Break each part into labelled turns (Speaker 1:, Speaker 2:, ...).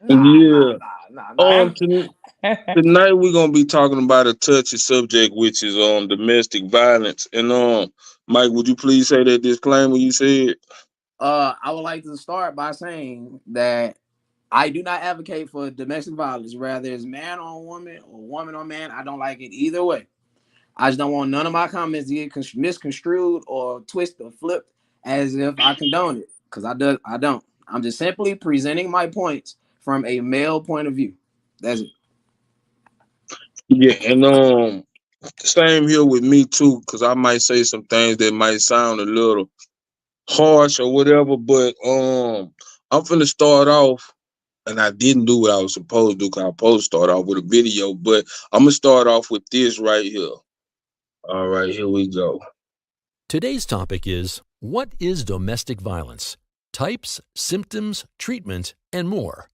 Speaker 1: Yeah.
Speaker 2: Nah.
Speaker 1: To, Tonight we're gonna be talking about a touchy subject, which is domestic violence. And Mike, would you please say that disclaimer you said?
Speaker 2: I would like to start by saying that I do not advocate for domestic violence. Rather, it's man on woman or woman on man. I don't like it either way. I just don't want none of my comments to get misconstrued or twisted or flipped as if I condone it, because I don't. I'm just simply presenting my points from a male point of view. That's it.
Speaker 1: Yeah, and same here with me too, because I might say some things that might sound a little harsh or whatever, but I'm finna start off, and I didn't do what I was supposed to do because I was supposed to start off with a video, but I'm gonna start off with this right here. All right, here we go.
Speaker 3: Today's topic is, what is domestic violence? Types, symptoms, treatment, and more.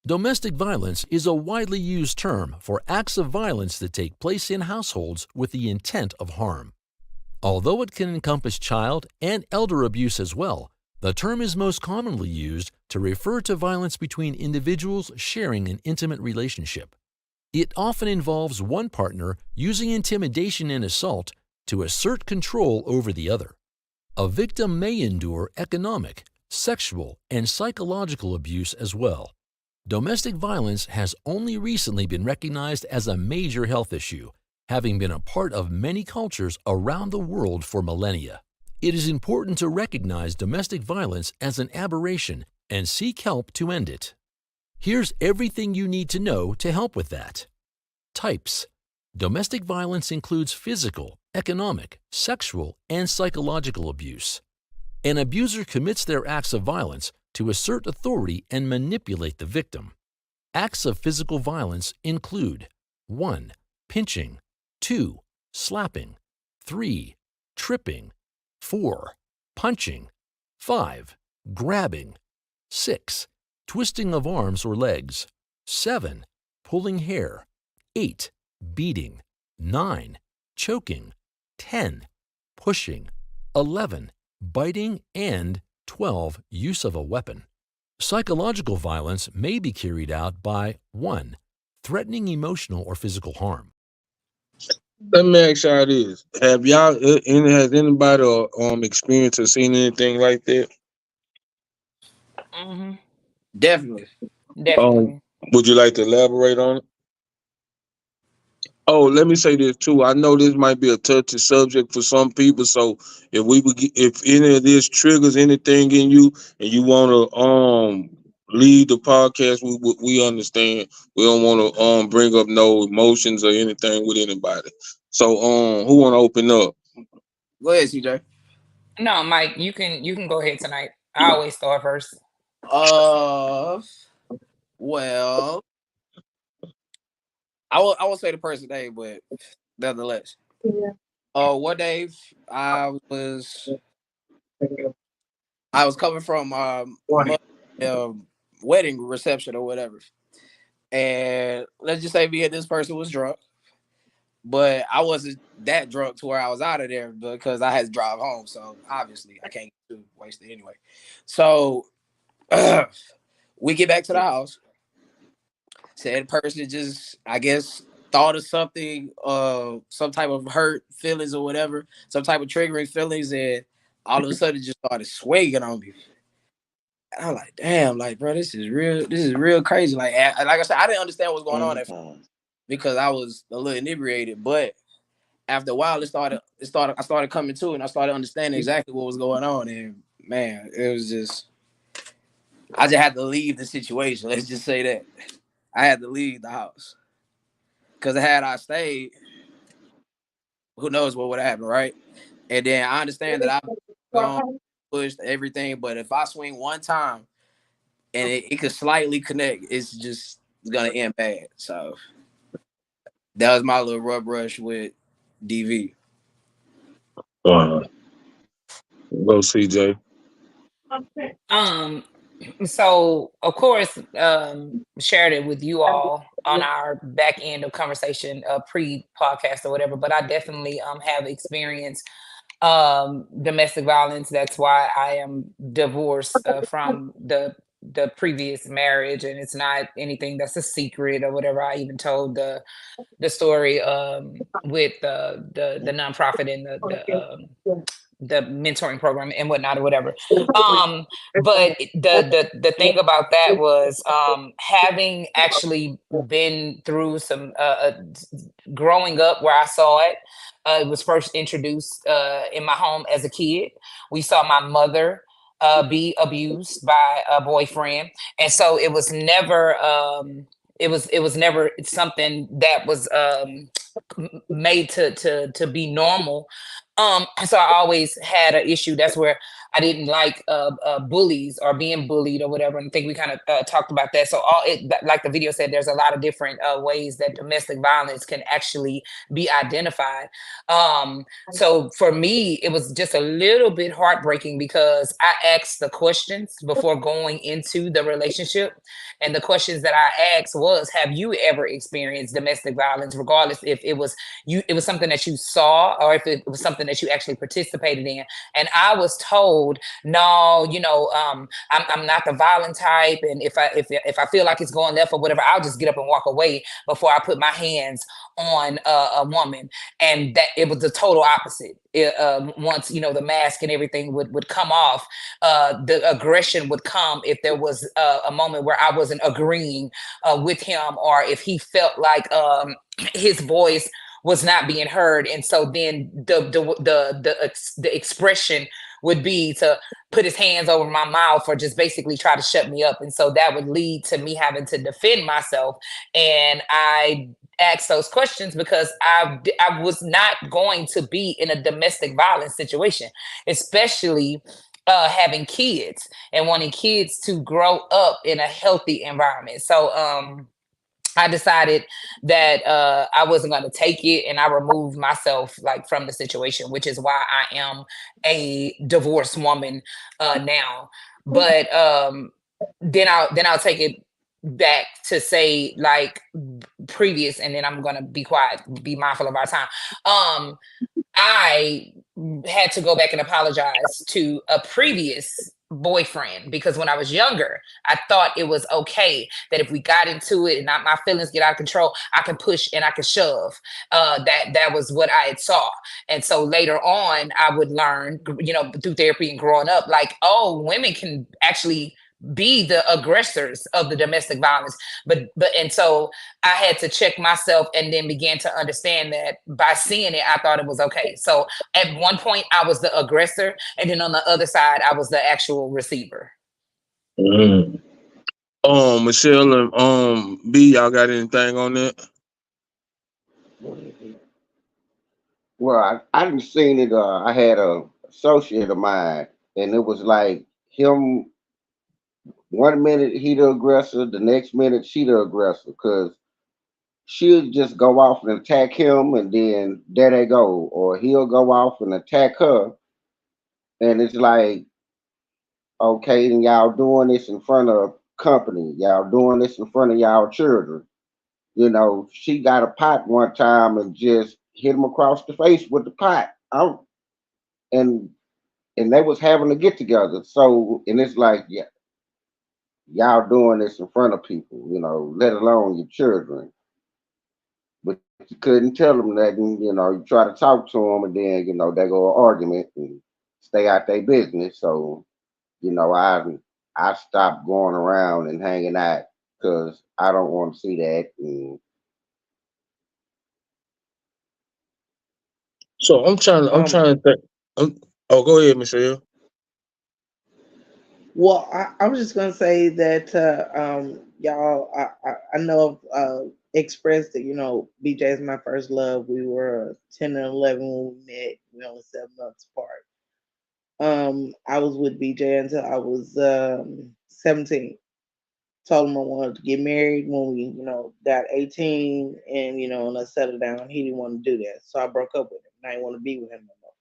Speaker 3: Domestic violence is a widely used term for acts of violence that take place in households with the intent of harm. Although it can encompass child and elder abuse as well, the term is most commonly used to refer to violence between individuals sharing an intimate relationship. It often involves one partner using intimidation and assault to assert control over the other. A victim may endure economic, sexual, and psychological abuse as well. Domestic violence has only recently been recognized as a major health issue, having been a part of many cultures around the world for millennia. It is important to recognize domestic violence as an aberration and seek help to end it. Here's everything you need to know to help with that. Types. Domestic violence includes physical, economic, sexual, and psychological abuse. An abuser commits their acts of violence to assert authority and manipulate the victim. Acts of physical violence include 1. Pinching, 2. Slapping, 3. Tripping, 4. Punching, 5. Grabbing, 6. Twisting of arms or legs, 7. Pulling hair, 8. Beating, 9. Choking, 10. Pushing, 11. Biting, and 12. Use of a weapon. Psychological violence may be carried out by 1. Threatening emotional or physical harm.
Speaker 1: Let me ask y'all this: Have y'all has anybody experienced or seen anything like that?
Speaker 4: Hmm.
Speaker 2: Definitely.
Speaker 1: Um,
Speaker 4: Definitely.
Speaker 1: would you like to elaborate on it? Oh, let me say this too. I know this might be a touchy subject for some people, so if any of this triggers anything in you and you want to leave the podcast, we understand. We don't want to bring up no emotions or anything with anybody. So who want to open up?
Speaker 2: Go ahead, CJ.
Speaker 4: No, Mike, you can go ahead tonight. I always start first.
Speaker 2: Uh, well, I will say the person name, but nonetheless. One day I was I was coming from wedding reception or whatever, and let's just say me and this person was drunk, but I wasn't that drunk to where I was out of there because I had to drive home, so obviously I can't get too wasted anyway. So we get back to the house. Said person just, I guess, thought of something, some type of hurt feelings or whatever, some type of triggering feelings, and all of a sudden just started swinging on me. And I'm like, damn, like, bro, this is real. This is real crazy. Like I said, I didn't understand what was going on at first because I was a little inebriated. But after a while, I started coming to, and I started understanding exactly what was going on. And man, it was just, I just had to leave the situation. Let's just say that I had to leave the house. Because had I stayed, who knows what would have happened, right? And then I understand that I've gone pushed everything, but if I swing one time and it could slightly connect, it's gonna end bad. So that was my little rub rush with DV.
Speaker 1: Uh, Go CJ.
Speaker 4: Um, so of course, shared it with you all on our back end of conversation, pre-podcast or whatever. But I definitely have experienced domestic violence. That's why I am divorced from the the previous marriage, and it's not anything that's a secret or whatever. I even told the story with the nonprofit and the mentoring program and whatnot or whatever. But the thing about that was having actually been through some growing up where I saw it. It was first introduced in my home as a kid. We saw my mother be abused by a boyfriend, and so it was never it was never something that was made to be normal. So I always had an issue. That's where I didn't like bullies or being bullied or whatever. And I think we kind of talked about that. So like the video said, there's a lot of different ways that domestic violence can actually be identified. So for me, it was just a little bit heartbreaking because I asked the questions before going into the relationship. And the questions that I asked was, have you ever experienced domestic violence, regardless if it was something that you saw or if it was something that you actually participated in? And I was told, no, I'm not the violent type, and if I feel like it's going left or whatever, I'll just get up and walk away before I put my hands on a woman. And that it was the total opposite. Once the mask and everything would come off, the aggression would come if there was a moment where I wasn't agreeing with him, or if he felt like his voice was not being heard. And so then the expression would be to put his hands over my mouth or just basically try to shut me up. And so that would lead to me having to defend myself. And I asked those questions because I was not going to be in a domestic violence situation, especially having kids and wanting kids to grow up in a healthy environment. So I decided that I wasn't going to take it, and I removed myself from the situation, which is why I am a divorced woman now. But then I'll take it back to say previous, and then I'm going to be quiet, be mindful of our time. I had to go back and apologize to a previous boyfriend because when I was younger, I thought it was okay that if we got into it and my feelings get out of control, I can push and I can shove. That was what I had saw. And so later on, I would learn, through therapy and growing up, women can actually be the aggressors of the domestic violence. And so I had to check myself and then began to understand that by seeing it, I thought it was okay. So at one point I was the aggressor, and then on the other side, I was the actual receiver.
Speaker 1: Mm. Michelle and B, y'all got anything on that?
Speaker 5: Well, I didn't seen it. I had a associate of mine, and it was like him. One minute he the aggressor, the next minute she the aggressor, because she'll just go off and attack him, and then there they go, or he'll go off and attack her, and it's like, okay, and y'all doing this in front of company, y'all doing this in front of y'all children. She got a pot one time and just hit him across the face with the pot. And and they was having to get together. So, and it's like, yeah, y'all doing this in front of people, let alone your children. But you couldn't tell them nothing, you try to talk to them, and then, they go an argument and stay out their business. So, I stopped going around and hanging out because I don't want to see that. And
Speaker 1: So I'm
Speaker 6: Um,
Speaker 1: trying to think. Oh, go ahead, Michelle.
Speaker 6: well, I was just gonna say that y'all, I know expressed that BJ is my first love. We were 10 and 11 when we met. We only 7 months apart. I was with BJ until I was 17. Told him I wanted to get married when we, got 18 and, let's settle down. He didn't want to do that. So I broke up with him. And I didn't want to be with him no more.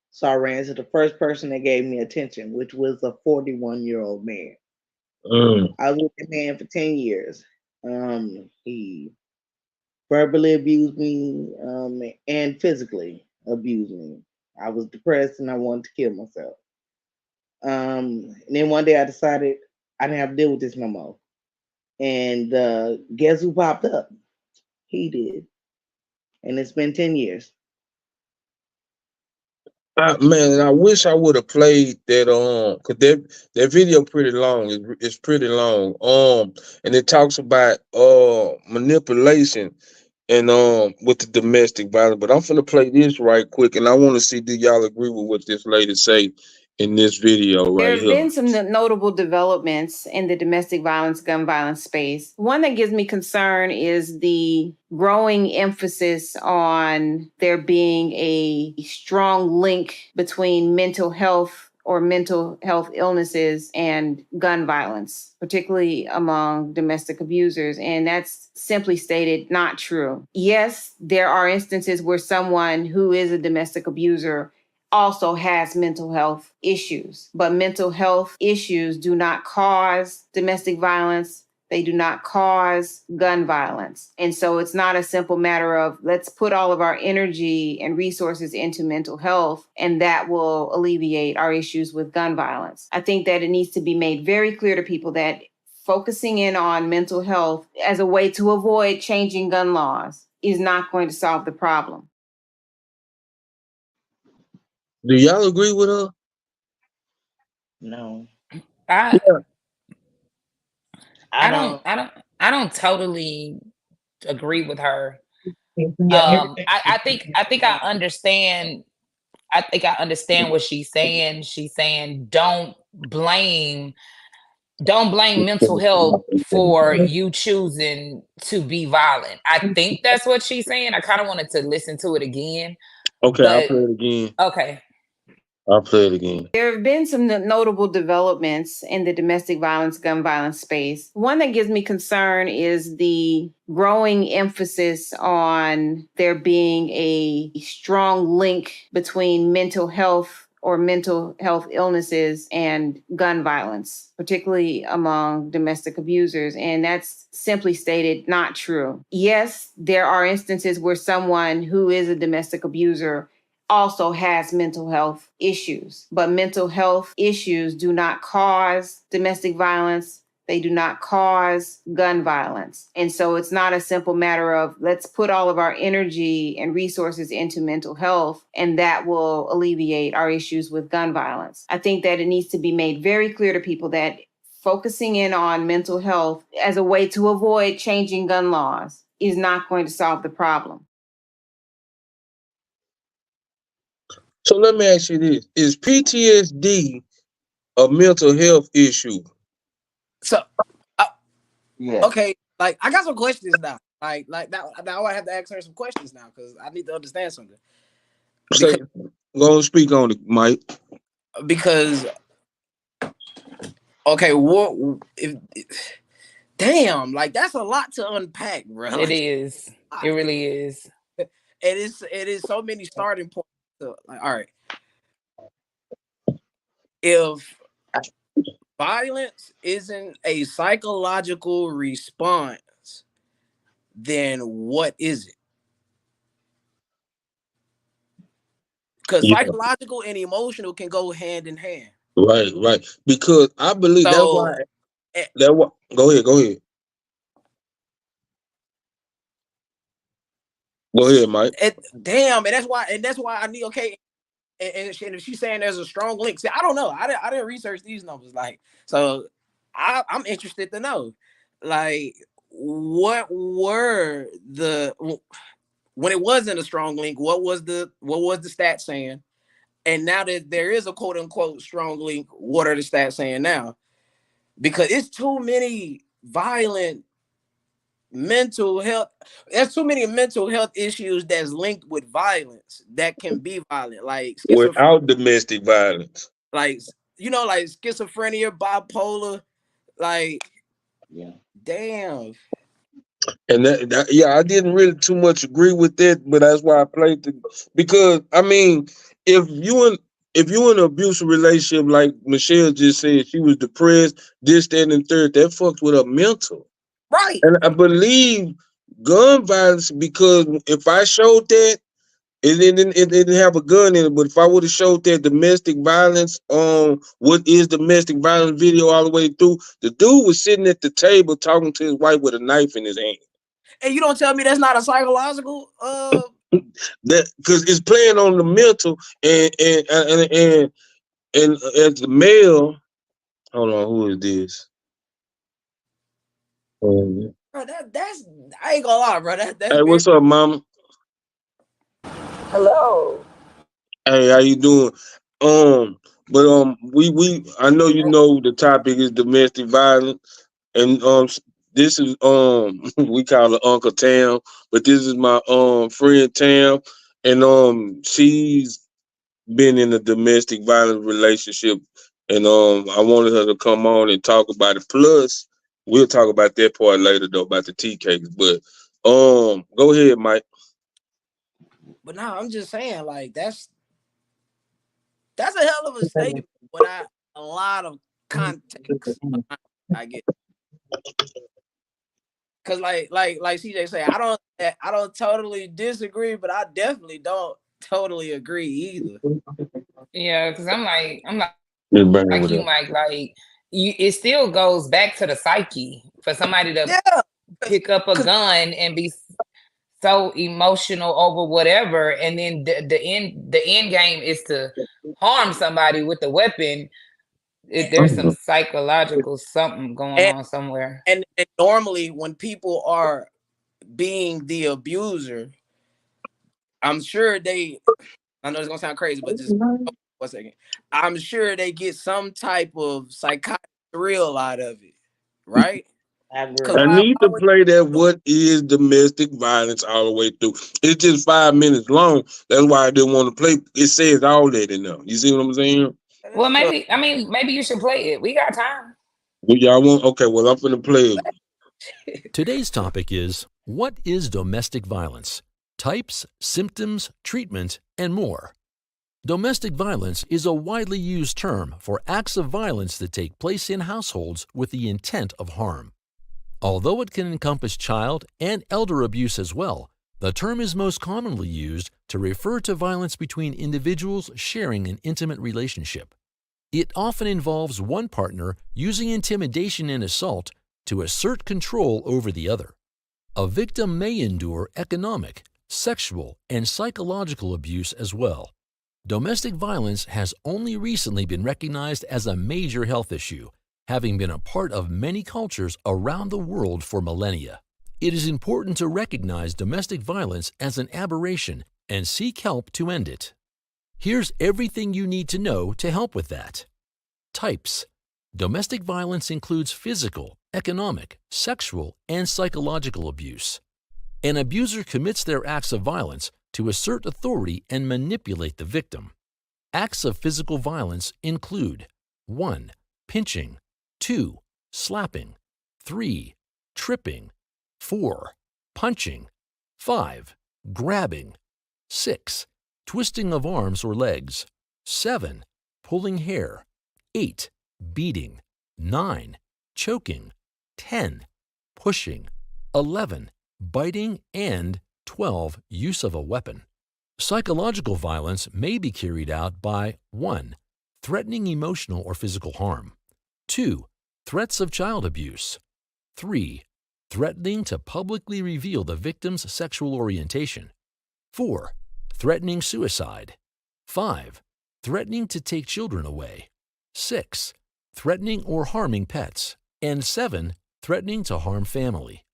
Speaker 6: So I ran to the first person that gave me attention, which was a 41-year-old man.
Speaker 1: Mm.
Speaker 6: I was with the man for 10 years. He verbally abused me and physically abused me. I was depressed and I wanted to kill myself. And then one day I decided I didn't have to deal with this no more. And guess who popped up? He did. And it's been 10 years.
Speaker 1: Man, I wish I would have played that cause that video pretty long. It's pretty long. And it talks about manipulation and with the domestic violence. But I'm finna play this right quick, and I want to see, do y'all agree with what this lady say in this video
Speaker 7: There
Speaker 1: right
Speaker 7: have
Speaker 1: here?
Speaker 7: been some notable developments in the domestic violence, gun violence space. One that gives me concern is the growing emphasis on there being a strong link between mental health or mental health illnesses and gun violence, particularly among domestic abusers. And that's simply stated not true. Yes, there are instances where someone who is a domestic abuser also has mental health issues, but mental health issues do not cause domestic violence. They do not cause gun violence. And so it's not a simple matter of let's put all of our energy and resources into mental health and that will alleviate our issues with gun violence. I think that it needs to be made very clear to people that focusing in on mental health as a way to avoid changing gun laws is not going to solve the problem.
Speaker 1: Do y'all agree with her?
Speaker 6: No.
Speaker 4: I
Speaker 6: I don't.
Speaker 4: I don't totally agree with her.
Speaker 6: Yeah,
Speaker 4: I think I understand. I think I understand what she's saying. She's saying don't blame mental health for you choosing to be violent. I think that's what she's saying. I kind of wanted to listen to it again.
Speaker 1: Okay, I'll
Speaker 4: But
Speaker 1: play it again.
Speaker 4: okay.
Speaker 1: I'll play it again.
Speaker 7: There have been some notable developments in the domestic violence, gun violence space. One that gives me concern is the growing emphasis on there being a strong link between mental health or mental health illnesses and gun violence, particularly among domestic abusers. And that's simply stated not true. Yes, there are instances where someone who is a domestic abuser also has mental health issues, but mental health issues do not cause domestic violence. They do not cause gun violence. And so it's not a simple matter of let's put all of our energy and resources into mental health and that will alleviate our issues with gun violence. I think that it needs to be made very clear to people that focusing in on mental health as a way to avoid changing gun laws is not going to solve the problem.
Speaker 1: So let me ask you this: is PTSD a mental health issue?
Speaker 2: So,
Speaker 5: Yeah.
Speaker 2: okay, like I got some questions now. Like now I have to ask her some questions now because I need to understand something.
Speaker 1: Say, go and speak on it, Mike.
Speaker 2: Because okay, what if damn, like that's a lot to unpack, bro.
Speaker 4: It is. It really is.
Speaker 2: It is so many starting points. Like, all right. If violence isn't a psychological response, then what is it? Because psychological and emotional can go hand in hand.
Speaker 1: Right. Because I believe
Speaker 2: So,
Speaker 1: that's why. Go ahead. Go ahead, Mike.
Speaker 2: Damn, and that's why I need And if she's saying there's a strong link, see, I don't know. I didn't research these numbers, like, so I'm interested to know, like, what were when it wasn't a strong link, what was the stat saying, and now that there is a quote unquote strong link, what are the stats saying now? Because it's too many violent mental health. There's too many mental health issues that's linked with violence that can be violent, like
Speaker 1: without domestic violence,
Speaker 2: like like schizophrenia, bipolar, like
Speaker 5: Yeah.
Speaker 2: damn.
Speaker 1: and I didn't really too much agree with that, but that's why I played because I mean, if you in an abusive relationship, like Michelle just said, she was depressed, this, that, and third, that fucked with her mental.
Speaker 2: Right.
Speaker 1: And I believe gun violence, because if I showed that, It didn't have a gun in it, but if I would have showed that domestic violence, what is domestic violence video all the way through, the dude was sitting at the table talking to his wife with a knife in his hand.
Speaker 2: And you don't tell me that's not a psychological
Speaker 1: That because it's playing on the mental and as the male, hold on, who is this?
Speaker 2: bro, that's I ain't gonna lie, bro. That's
Speaker 1: Hey, what's up, mama?
Speaker 8: Hello.
Speaker 1: Hey, how you doing? We I know you know the topic is domestic violence, and this is we call her Uncle Tam, but this is my friend Tam, and she's been in a domestic violence relationship, and I wanted her to come on and talk about it. Plus, we'll talk about that part later though about the tea cakes. But go ahead, Mike.
Speaker 2: But no, I'm just saying, like that's a hell of a statement without a lot of context. I get, cause like CJ say, I don't totally disagree, but I definitely don't totally agree either.
Speaker 4: Yeah, because I'm like
Speaker 1: Just bring it
Speaker 4: you,
Speaker 1: with her.
Speaker 4: Mike. Like it still goes back to the psyche for somebody to
Speaker 2: Yeah,
Speaker 4: pick up a gun and be so emotional over whatever, and then the end game is to harm somebody with the weapon. There's some psychological something going on somewhere.
Speaker 2: and normally when people are being the abuser, I'm sure they. I know it's gonna sound crazy, but just 1 second. I'm sure they get some type of psychotic thrill out of it, right?
Speaker 6: I agree.
Speaker 1: I need to play that what is domestic violence all the way through. It's just 5 minutes long. That's why I didn't want to play. It says all that in there. You see what I'm saying?
Speaker 4: Well, maybe you should play it. We got time.
Speaker 1: Well, y'all want? Okay, well, I'm finna play it.
Speaker 3: Today's topic is what is domestic violence? Types, symptoms, treatment, and more. Domestic violence is a widely used term for acts of violence that take place in households with the intent of harm. Although it can encompass child and elder abuse as well, the term is most commonly used to refer to violence between individuals sharing an intimate relationship. It often involves one partner using intimidation and assault to assert control over the other. A victim may endure economic, sexual, and psychological abuse as well. Domestic violence has only recently been recognized as a major health issue, having been a part of many cultures around the world for millennia. It is important to recognize domestic violence as an aberration and seek help to end it. Here's everything you need to know to help with that. Types. Domestic violence includes physical, economic, sexual, and psychological abuse. An abuser commits their acts of violence to assert authority and manipulate the victim. Acts of physical violence include 1. Pinching, 2. Slapping, 3. Tripping, 4. Punching, 5. Grabbing, 6. Twisting of arms or legs, 7. Pulling hair, 8. Beating, 9. Choking, 10. Pushing, 11. Biting, and 12. Use of a weapon. Psychological violence may be carried out by 1. Threatening emotional or physical harm, 2. Threats of child abuse, 3. Threatening to publicly reveal the victim's sexual orientation, 4. Threatening suicide, 5. Threatening to take children away, 6. Threatening or harming pets, and 7. Threatening to harm family.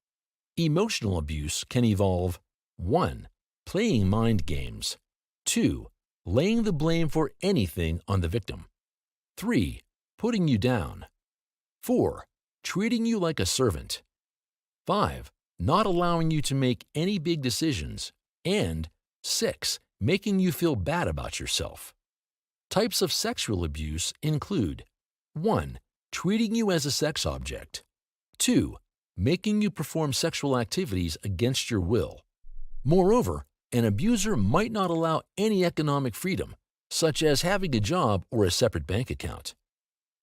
Speaker 3: Emotional abuse can involve 1. Playing mind games, 2. Laying the blame for anything on the victim, 3. Putting you down, 4. Treating you like a servant, 5. Not allowing you to make any big decisions, and 6. Making you feel bad about yourself. Types of sexual abuse include 1. Treating you as a sex object, 2. Making you perform sexual activities against your will. Moreover, an abuser might not allow any economic freedom, such as having a job or a separate bank account.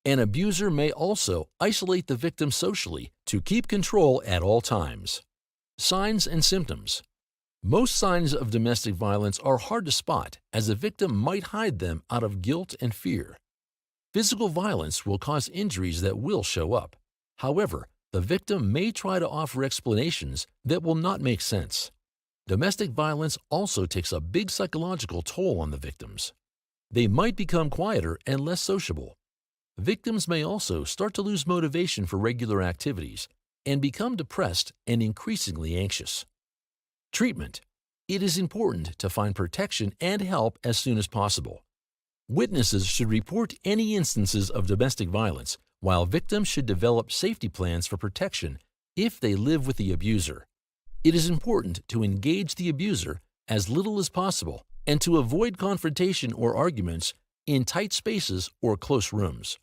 Speaker 3: An abuser may also isolate the victim socially to keep control at all times. Signs and symptoms. Most signs of domestic violence are hard to spot, as a victim might hide them out of guilt and fear. Physical violence will cause injuries that will show up. However, the victim may try to offer explanations that will not make sense. Domestic violence also takes a big psychological toll on the victims. They might become quieter and less sociable. Victims may also start to lose motivation for regular activities and become depressed and increasingly anxious. Treatment. It is important to find protection and help as soon as possible. Witnesses should report any instances of domestic violence, while victims should develop safety plans for protection if they live with the abuser. It is important to engage the abuser as little as possible and to avoid confrontation or arguments in tight spaces or close rooms.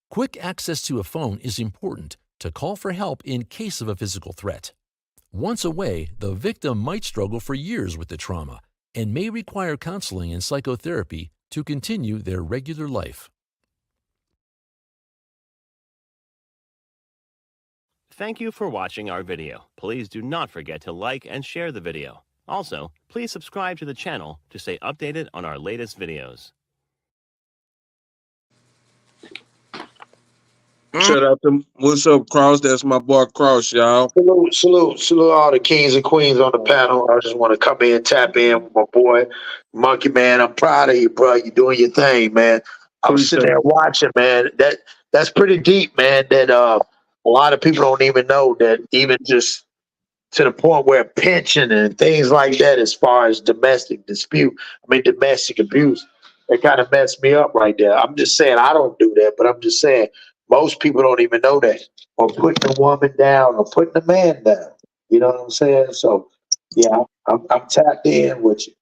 Speaker 3: Quick access to a phone is important to call for help in case of a physical threat. Once away, the victim might struggle for years with the trauma and may require counseling and psychotherapy to continue their regular life.
Speaker 8: Thank you for watching our video. Please do not forget to like and share the video. Also, please subscribe to the channel to stay updated on our latest videos.
Speaker 1: Shout out to what's up, Cross? That's my boy Cross, y'all.
Speaker 9: Salute all the kings and queens on the panel. I just want to come in, tap in with my boy, Monkey Man. I'm proud of you, bro. You're doing your thing, man. I was sitting there watching, man. That's pretty deep, man. That a lot of people don't even know that, even just to the point where pension and things like that, as far as domestic abuse, it kind of messed me up right there. I'm just saying I don't do that, but I'm just saying most people don't even know that, or putting a woman down or putting a man down. You know what I'm saying? So, yeah, I'm tapped in with you.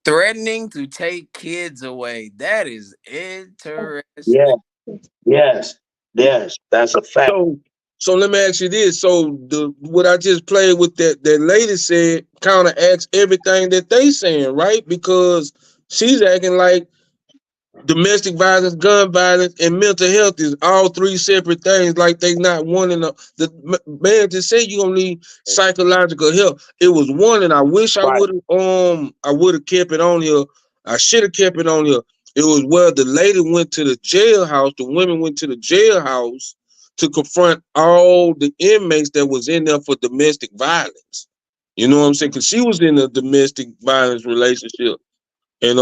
Speaker 2: Threatening to take kids away. That is interesting.
Speaker 9: Yeah. Yes, that's a fact.
Speaker 1: So let me ask you this. So what I just played with that lady said counteracts everything that they saying, right? Because she's acting like domestic violence, gun violence, and mental health is all three separate things. Like they not one in the man just said you gonna need psychological help. It was one, and I wish I would have kept it on here. I should have kept it on here. It was where the lady went to the jailhouse. The women went to the jailhouse to confront all the inmates that was in there for domestic violence. You know what I'm saying? Because she was in a domestic violence relationship, and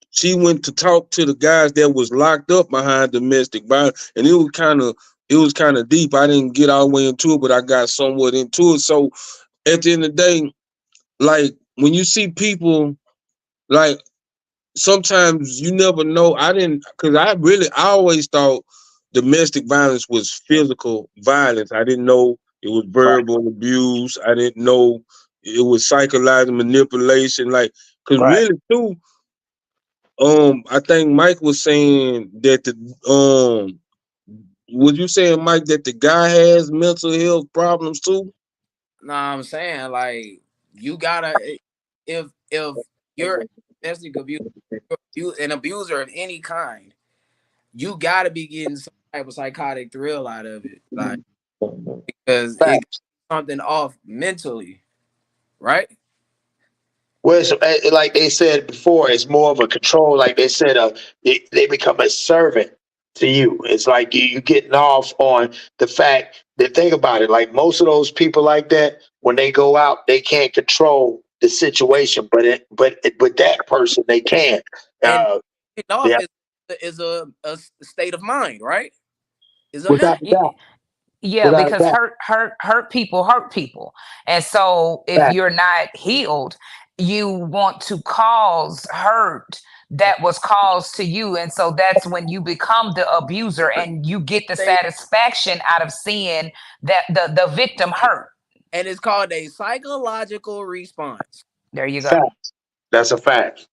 Speaker 1: she went to talk to the guys that was locked up behind domestic violence, and it was kind of deep. I didn't get all the way into it, but I got somewhat into it. So at the end of the day, like when you see people, like sometimes you never know. I always thought domestic violence was physical violence. I didn't know it was verbal abuse. I didn't know it was psychological manipulation. Like, because really too, I think Mike was saying that was you saying, Mike, that the guy has mental health problems too?
Speaker 2: No, I'm saying like you gotta, if you're domestic abuse, an abuser of any kind, you gotta be getting some type of psychotic thrill out of it, like because it's something off mentally, right?
Speaker 9: Well, like they said before, it's more of a control. Like they said, they become a servant to you. It's like you getting off on the fact that, think about it, like most of those people like that, when they go out, they can't control the situation, but that person they can.
Speaker 2: Is a state of mind, right?
Speaker 4: Yeah, because hurt people. And so if you're not healed, you want to cause hurt that was caused to you. And so that's when you become the abuser and you get the satisfaction out of seeing that the victim hurt.
Speaker 2: And it's called a psychological response.
Speaker 4: There you go.
Speaker 9: Fact. That's a fact.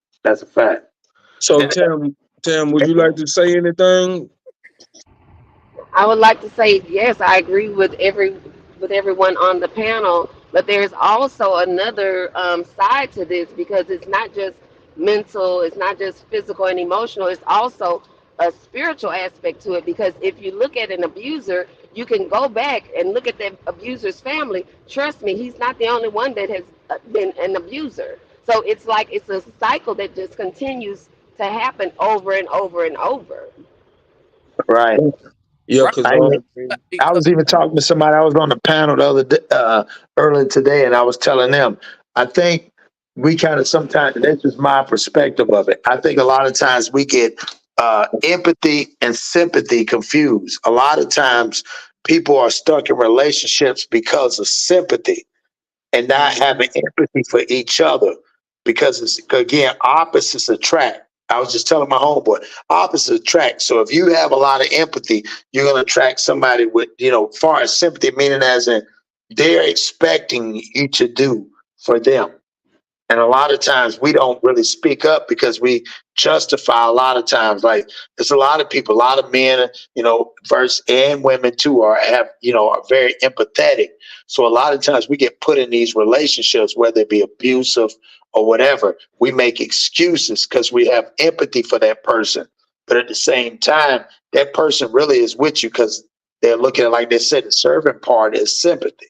Speaker 1: So Tam, would you like to say anything?
Speaker 10: I would like to say, yes, I agree with everyone on the panel, but there's also another side to this, because it's not just mental, it's not just physical and emotional, it's also a spiritual aspect to it. Because if you look at an abuser, you can go back and look at that abuser's family. Trust me, he's not the only one that has than an abuser. So it's like it's a cycle that just continues to happen over and over and over.
Speaker 9: Right.
Speaker 1: Yeah,
Speaker 2: Right.
Speaker 1: cause
Speaker 9: I I was even talking to somebody. I was on the panel the other day, earlier today, and I was telling them, I think we kind of sometimes, and this is my perspective of it. I think a lot of times we get empathy and sympathy confused. A lot of times people are stuck in relationships because of sympathy and not having empathy for each other, because it's, again, opposites attract. I was just telling my homeboy, opposites attract. So if you have a lot of empathy, you're going to attract somebody with, far as sympathy, meaning as in they're expecting you to do for them. And a lot of times we don't really speak up because we justify a lot of times. Like there's a lot of people, a lot of men, verse and women too are very empathetic. So a lot of times we get put in these relationships, whether it be abusive or whatever, we make excuses because we have empathy for that person. But at the same time, that person really is with you because they're looking at, like they said, the servant part is sympathy.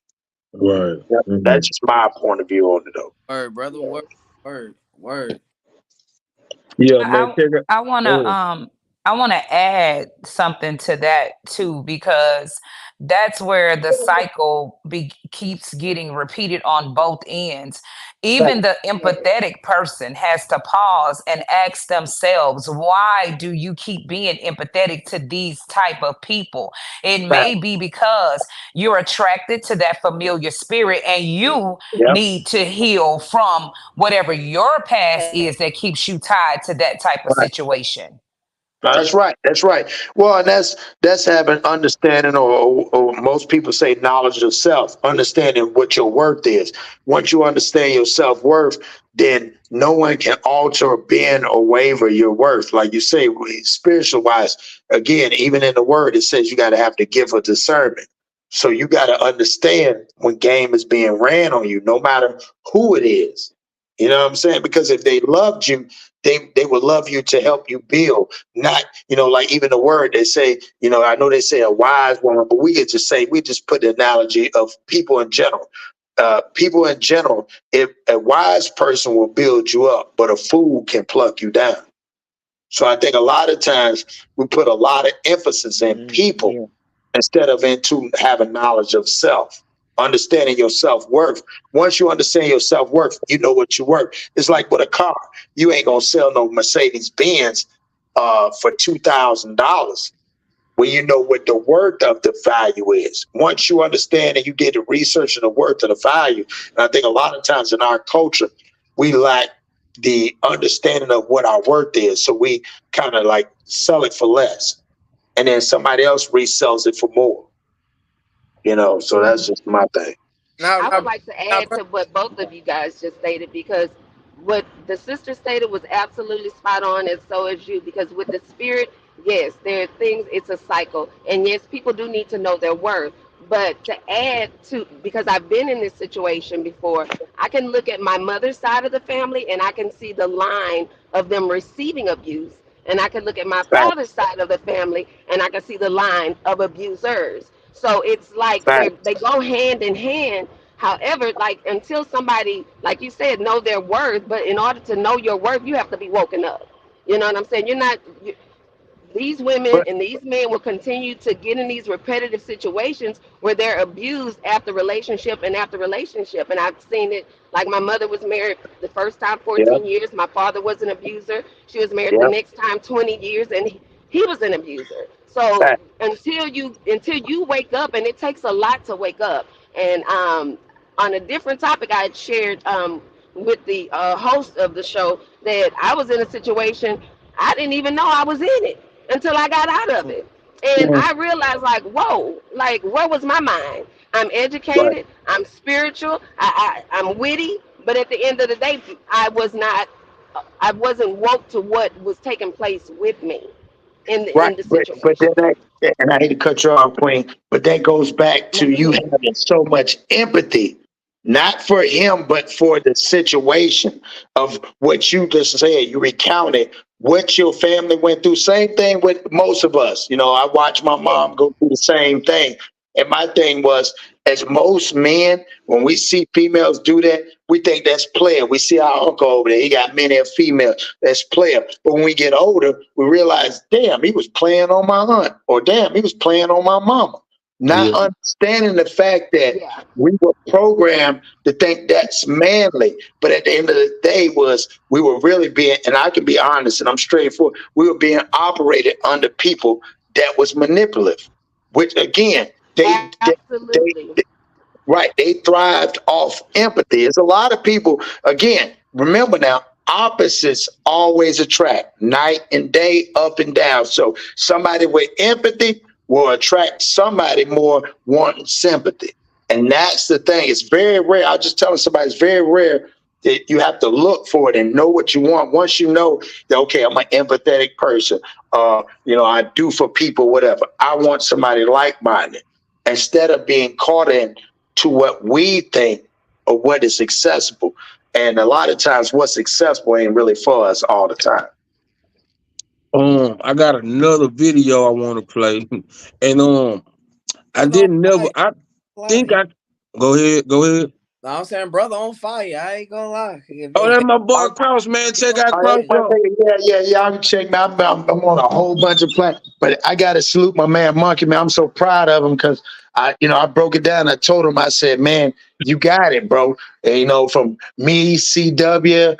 Speaker 1: right.
Speaker 9: That's just my point of view on it, though.
Speaker 2: Word, brother. Word.
Speaker 1: Yeah, man.
Speaker 4: I want to add something to that too, because that's where the cycle keeps getting repeated on both ends. Even the empathetic person has to pause and ask themselves, why do you keep being empathetic to these type of people? It may be because you're attracted to that familiar spirit and you need to heal from whatever your past is that keeps you tied to that type of situation.
Speaker 9: That's right. That's right. Well, and that's having understanding, or most people say knowledge of self, understanding what your worth is. Once you understand your self-worth, then no one can alter, bend, or waver your worth. Like you say, spiritual wise, again, even in the word, it says you got to have the gift of discernment. So you got to understand when game is being ran on you, no matter who it is. You know what I'm saying? Because if they loved you, they would love you to help you build, not, like even the word they say, I know they say a wise woman, but we could just say, we just put the analogy of people in general. People in general, if a wise person will build you up, but a fool can pluck you down. So I think a lot of times we put a lot of emphasis in people instead of into having knowledge of self. Understanding your self-worth. Once you understand your self-worth, you know what you're worth. It's like with a car. You ain't gonna sell no Mercedes-Benz for $2,000 when you know what the worth of the value is. Once you understand and you did the research and the worth of the value, and I think a lot of times in our culture, we lack the understanding of what our worth is. So we kind of like sell it for less. And then somebody else resells it for more. So that's just my thing.
Speaker 10: I would like to add to what both of you guys just stated, because what the sister stated was absolutely spot on, and so is you. Because with the spirit, yes, there are things, it's a cycle. And yes, people do need to know their worth. But to add to, because I've been in this situation before, I can look at my mother's side of the family and I can see the line of them receiving abuse. And I can look at my father's side of the family and I can see the line of abusers. So it's like they go hand in hand. However, like until somebody, like you said, know their worth, but in order to know your worth, you have to be woken up. You know what I'm saying? These women and these men will continue to get in these repetitive situations where they're abused after relationship and after relationship. And I've seen it, like my mother was married the first time 14 years. My father was an abuser. She was married the next time 20 years, and he was an abuser. So until you wake up, and it takes a lot to wake up. And on a different topic, I had shared with the host of the show that I was in a situation I didn't even know I was in it until I got out of it. And I realized, like, whoa, like, where was my mind? I'm educated, I'm spiritual, I'm witty, but at the end of the day, I wasn't woke to what was taking place with me in the situation.
Speaker 9: But then and I hate to cut you off, Queen, but that goes back to you having so much empathy, not for him, but for the situation of what you just said. You recounted what your family went through. Same thing with most of us. I watched my mom go through the same thing. And my thing was, as most men, when we see females do that, we think that's player. We see our uncle over there, he got many a female, that's player. But when we get older, we realize, damn, he was playing on my aunt, or damn, he was playing on my mama. Not understanding the fact that we were programmed to think that's manly. But at the end of the day we were really being, and I can be honest and I'm straightforward, we were being operated under people that was manipulative, which again, they thrived off empathy. There's a lot of people, again, remember now, opposites always attract, night and day, up and down. So somebody with empathy will attract somebody more wanting sympathy. And that's the thing. It's very rare. I was just telling somebody, it's very rare that you have to look for it and know what you want. Once you know that, okay, I'm an empathetic person, I do for people, whatever. I want somebody like-minded, instead of being caught in to what we think or what is accessible. And a lot of times what's accessible ain't really for us all the time.
Speaker 1: I got another video I want to play, and I didn't never. I think I go ahead.
Speaker 2: No, I'm saying, brother, on fire. I ain't gonna lie.
Speaker 1: Oh, that's my boy Cross, man. Check out Cross.
Speaker 9: Yeah. I can check me. I'm on a whole bunch of platforms, but I gotta salute my man Monkey, man. I'm so proud of him because I broke it down. I told him, I said, man, you got it, bro. And, from me, CW,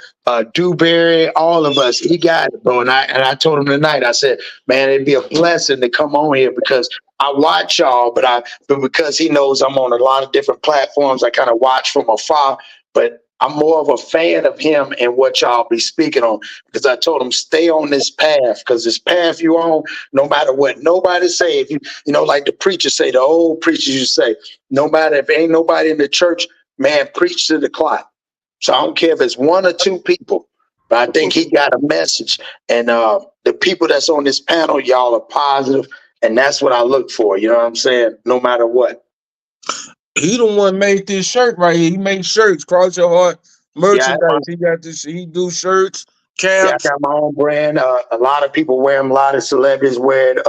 Speaker 9: Dewberry, all of us, he got it, bro. And I told him tonight, I said, man, it'd be a blessing to come on here because I watch y'all, but because he knows I'm on a lot of different platforms, I kind of watch from afar, but I'm more of a fan of him and what y'all be speaking on, because I told him stay on this path, because this path you on, no matter what nobody say, if you like the preachers say, the old preachers used to say, no matter if ain't nobody in the church, man, preach to the clock. So I don't care if it's one or two people, but I think he got a message. And the people that's on this panel, y'all are positive, and that's what I look for. You know what I'm saying? No matter what.
Speaker 1: He the one made this shirt right here. He makes shirts, Cross Your Heart merchandise. He got this. He do shirts, caps.
Speaker 9: Yeah, I got my own brand. A lot of people wear them. A lot of celebrities wear it.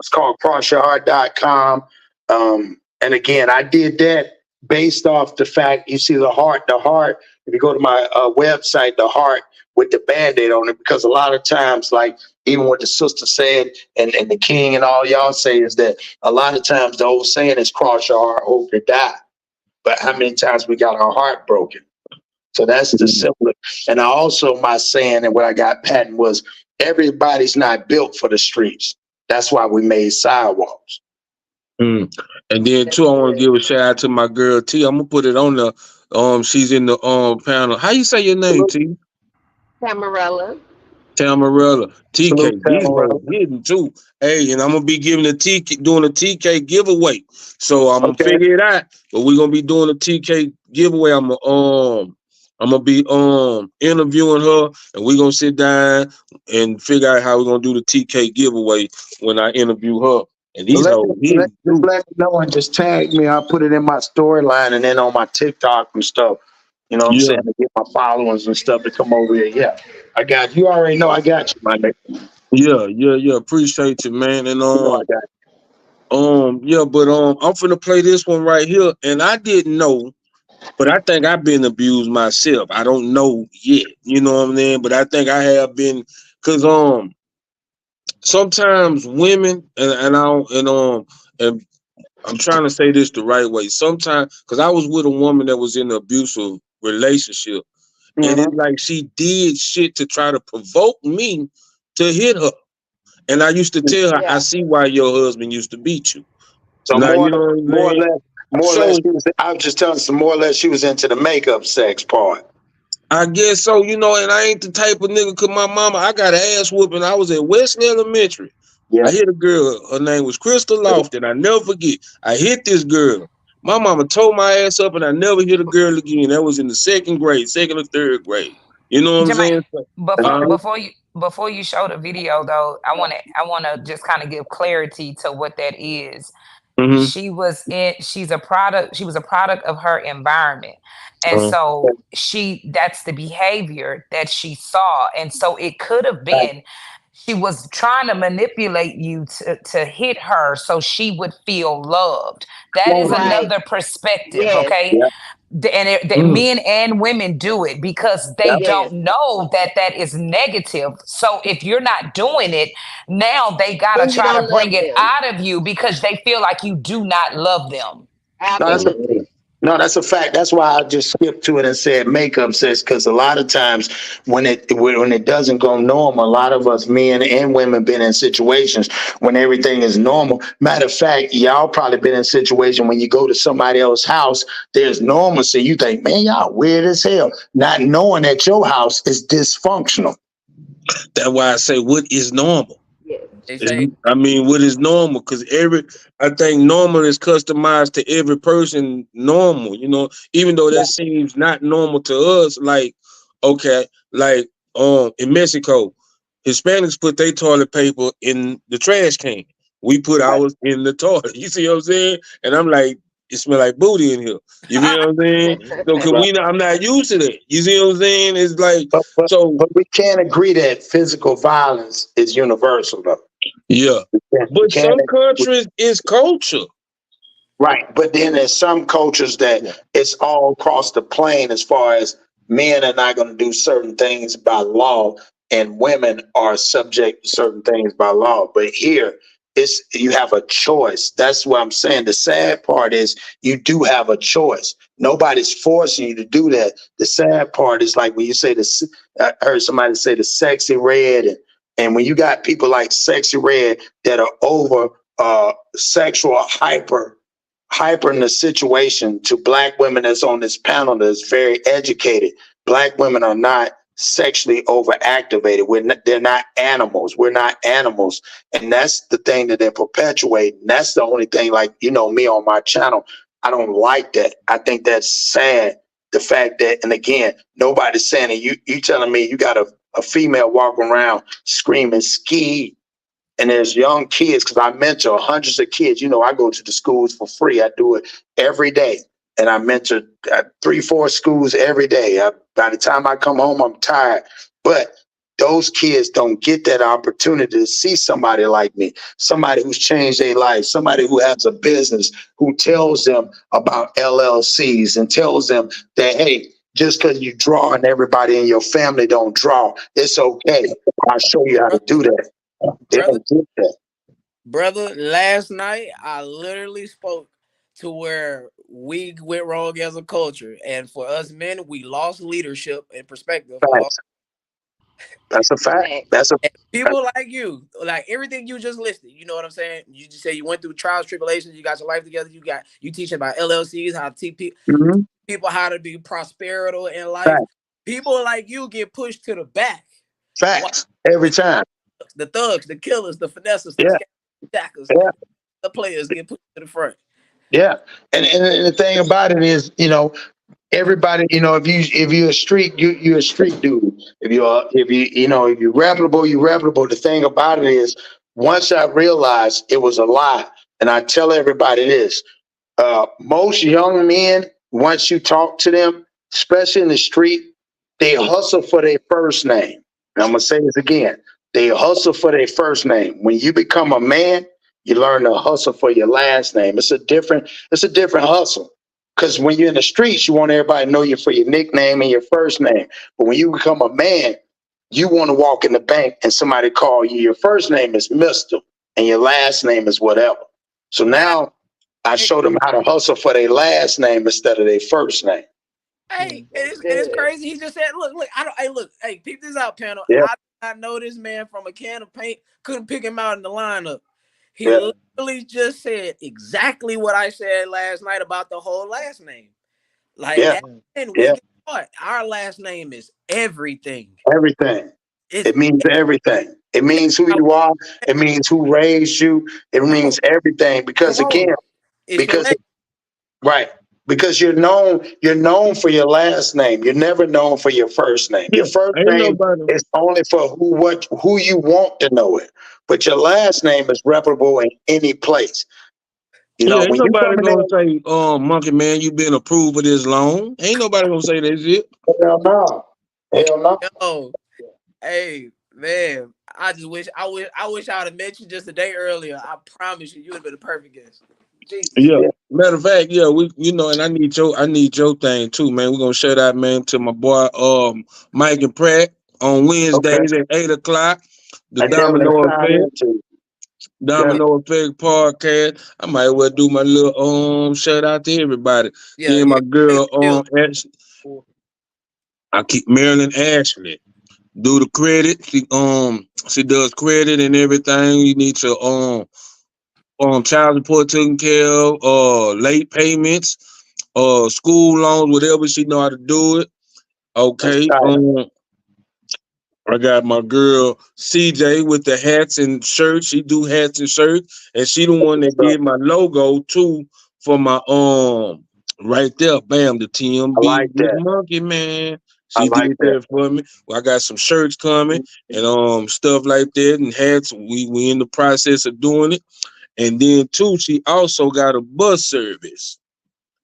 Speaker 9: It's called CrossYourHeart.com. And again, I did that based off the fact, you see the heart. If you go to my website, the heart with the Band-Aid on it, because a lot of times, like even what the sister said and the king and all y'all say is that a lot of times the old saying is cross your heart, hope to die. But how many times we got our heart broken? So that's the simple. And my saying and what I got patent was, everybody's not built for the streets. That's why we made sidewalks.
Speaker 1: And then too, I want to give a shout out to my girl T. I'm gonna put it on the she's in the panel. How you say your name, T?
Speaker 10: Tamarella.
Speaker 1: TK. These brothers hidden too. Hey, and I'm gonna be doing a TK giveaway. So I'm gonna figure it out. But we're gonna be doing a TK giveaway. I'm gonna be interviewing her, and we're gonna sit down and figure out how we're gonna do the TK giveaway when I interview her. And these
Speaker 9: let me know and just tag me. I'll put it in my storyline and then on my TikTok and stuff. You know what I'm saying? To get my followers and stuff to come over here. Yeah. I got you. You already know I got you, my nigga.
Speaker 1: Yeah. Appreciate you, man. And I'm finna play this one right here. And I didn't know, but I think I've been abused myself. I don't know yet. You know what I'm saying? But I think I have been, because sometimes women and I'm trying to say this the right way. Sometimes, because I was with a woman that was in an abusive relationship, and it's like she did shit to try to provoke me to hit her. And I used to tell her, I see why your husband used to beat you.
Speaker 9: So now, more or less, I was just telling some more or less she was into the makeup sex part.
Speaker 1: I guess so, and I ain't the type of nigga, because my mama, I got an ass whooping. I was at Wesley Elementary. I hit a girl. Her name was Crystal Lofton. I never forget. I hit this girl. My mama tore my ass up, and I never hit a girl again. That was in the second or third grade. You know what I'm saying?
Speaker 4: Before you show the video, though, I want to just kind of give clarity to what that is. She was a product of her environment. And so that's the behavior that she saw. And so it could have been she was trying to manipulate you to hit her so she would feel loved. That is
Speaker 10: Right.
Speaker 4: another perspective,
Speaker 10: Yes.
Speaker 4: okay?
Speaker 1: Mm.
Speaker 4: Men and women do it because they
Speaker 10: Yes.
Speaker 4: don't know that is negative. So if you're not doing it, now they gotta
Speaker 10: Then you
Speaker 4: try to
Speaker 10: don't
Speaker 4: bring
Speaker 10: love
Speaker 4: it
Speaker 10: them.
Speaker 4: out of you because they feel like you do not love them.
Speaker 10: Absolutely.
Speaker 9: No, that's a fact. That's why I just skipped to it and said makeup says, because a lot of times when it doesn't go normal, a lot of us men and women been in situations when everything is normal. Matter of fact, y'all probably been in a situation when you go to somebody else's house, there's normalcy. You think, man, y'all weird as hell, not knowing that your house is dysfunctional.
Speaker 1: That's why I say, what is normal?
Speaker 10: Yes.
Speaker 2: They say
Speaker 1: I mean, what is normal? Because I think normal is customized to every person. Normal, even though that seems not normal to us. Like, okay, like in Mexico, Hispanics put their toilet paper in the trash can. We put ours in the toilet. You see what I'm saying? And I'm like, it smell like booty in here. You feel what I'm saying? So, I'm not used to that. You see what I'm saying? It's like,
Speaker 9: but we can't agree that physical violence is universal, though.
Speaker 1: Yeah, but some countries is culture.
Speaker 9: Right, but then there's some cultures that it's all across the plane as far as men are not going to do certain things by law and women are subject to certain things by law. But here, you have a choice. That's what I'm saying. The sad part is you do have a choice. Nobody's forcing you to do that. The sad part is like when you say I heard somebody say the Sexy Red, and when you got people like Sexy Red that are over sexual hyper in the situation to Black women that's on this panel that's very educated. Black women are not sexually overactivated. They're not animals. We're not animals. And that's the thing that they're perpetuating. That's the only thing, like, me on my channel, I don't like that. I think that's sad. The fact that, and again, nobody's saying it. You telling me you got a female walking around screaming ski, and there's young kids, because I mentor hundreds of kids. I go to the schools for free. I do it every day. And I mentor 3-4 schools every day. By the time I come home, I'm tired. But those kids don't get that opportunity to see somebody like me, somebody who's changed their life, somebody who has a business, who tells them about LLCs and tells them that, hey, just because you draw and everybody in your family don't draw, it's okay. I'll show you how to do that.
Speaker 2: Brother, last night I literally spoke to where we went wrong as a culture, and for us men, we lost leadership and perspective.
Speaker 9: That's a fact.
Speaker 2: People like you, like everything you just listed. You know what I'm saying? You just say you went through trials, tribulations. You got your life together. You teaching about LLCs, how to teach people how to be prosperous in life.
Speaker 9: Facts.
Speaker 2: People like you get pushed to the back.
Speaker 9: Facts. Every time.
Speaker 2: The thugs, the killers, the finessers, the jackers, the players get pushed to the front.
Speaker 9: Yeah, and the thing about it is, everybody, if you're a street, you're a street dude. If you're reputable, you're reputable. The thing about it is, once I realized it was a lie, and I tell everybody this, most young men, once you talk to them, especially in the street, they hustle for their first name. And I'm gonna say this again. They hustle for their first name. When you become a man, you learn to hustle for your last name. It's a different hustle. Because when you're in the streets, you want everybody to know you for your nickname and your first name. But when you become a man, you want to walk in the bank and somebody call you. Your first name is Mr. and your last name is whatever. So now I show them how to hustle for their last name instead of their first name.
Speaker 2: Hey, it's crazy. He just said, look, peep this out, panel.
Speaker 9: Yeah.
Speaker 2: I know this man from a can of paint, couldn't pick him out in the lineup. He literally just said exactly what I said last night about the whole last name. Like, and we get caught. Our last name is everything.
Speaker 9: Everything. It means everything. It means who you are. It means who raised you. It means everything. Because again, because you're known for your last name. You're never known for your first name. Your first name is only for who you want to know it. But your last name is reputable in any place.
Speaker 1: Ain't nobody gonna say, Monkey Man, you been approved for this long. Ain't nobody gonna say that shit.
Speaker 9: Hell no.
Speaker 2: Yo, hey, man, I wish I would have met you just a day earlier. I promise you, you would have been a perfect guest. Jesus.
Speaker 1: Yeah. Matter of fact, yeah, we and I need your thing too, man. We're gonna shout out, man, to my boy Mike and Pratt on Wednesdays at 8:00. The Domino Effect. Domino Effect podcast. I might well do my little shout out to everybody.
Speaker 2: Yeah,
Speaker 1: my girl Ashley. I keep Marilyn Ashley. Do the credit. She does credit and everything. You need to child support taken care of, late payments, school loans, whatever she know how to do it. Okay. I got my girl CJ with the hats and shirts. She do hats and shirts, and she the one that did my logo too for my right there, bam, the TMB
Speaker 9: like
Speaker 1: Monkey Man. She did that for me. Well, I got some shirts coming and stuff like that and hats. We in the process of doing it. And then too, she also got a bus service.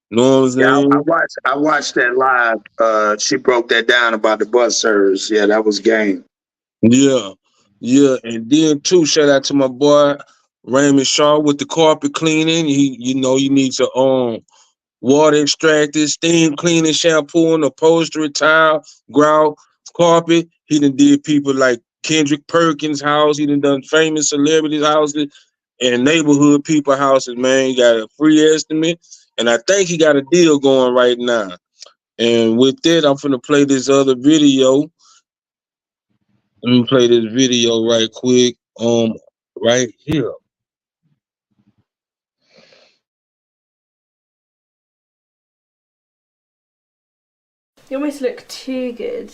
Speaker 1: Know what I'm saying?
Speaker 9: Yeah, I watched that live. She broke that down about the bus service. Yeah, that was game.
Speaker 1: Yeah. And then too, shout out to my boy Raymond Shaw with the carpet cleaning. You need your water extractor, steam cleaning, shampoo, and upholstery, tile, grout, carpet. He done did people like Kendrick Perkins' house. He done famous celebrities' houses and neighborhood people houses, man. He got a free estimate. And I think he got a deal going right now. And with that, I'm finna play this other video. Let me play this video right quick. Right here.
Speaker 11: You almost look too good.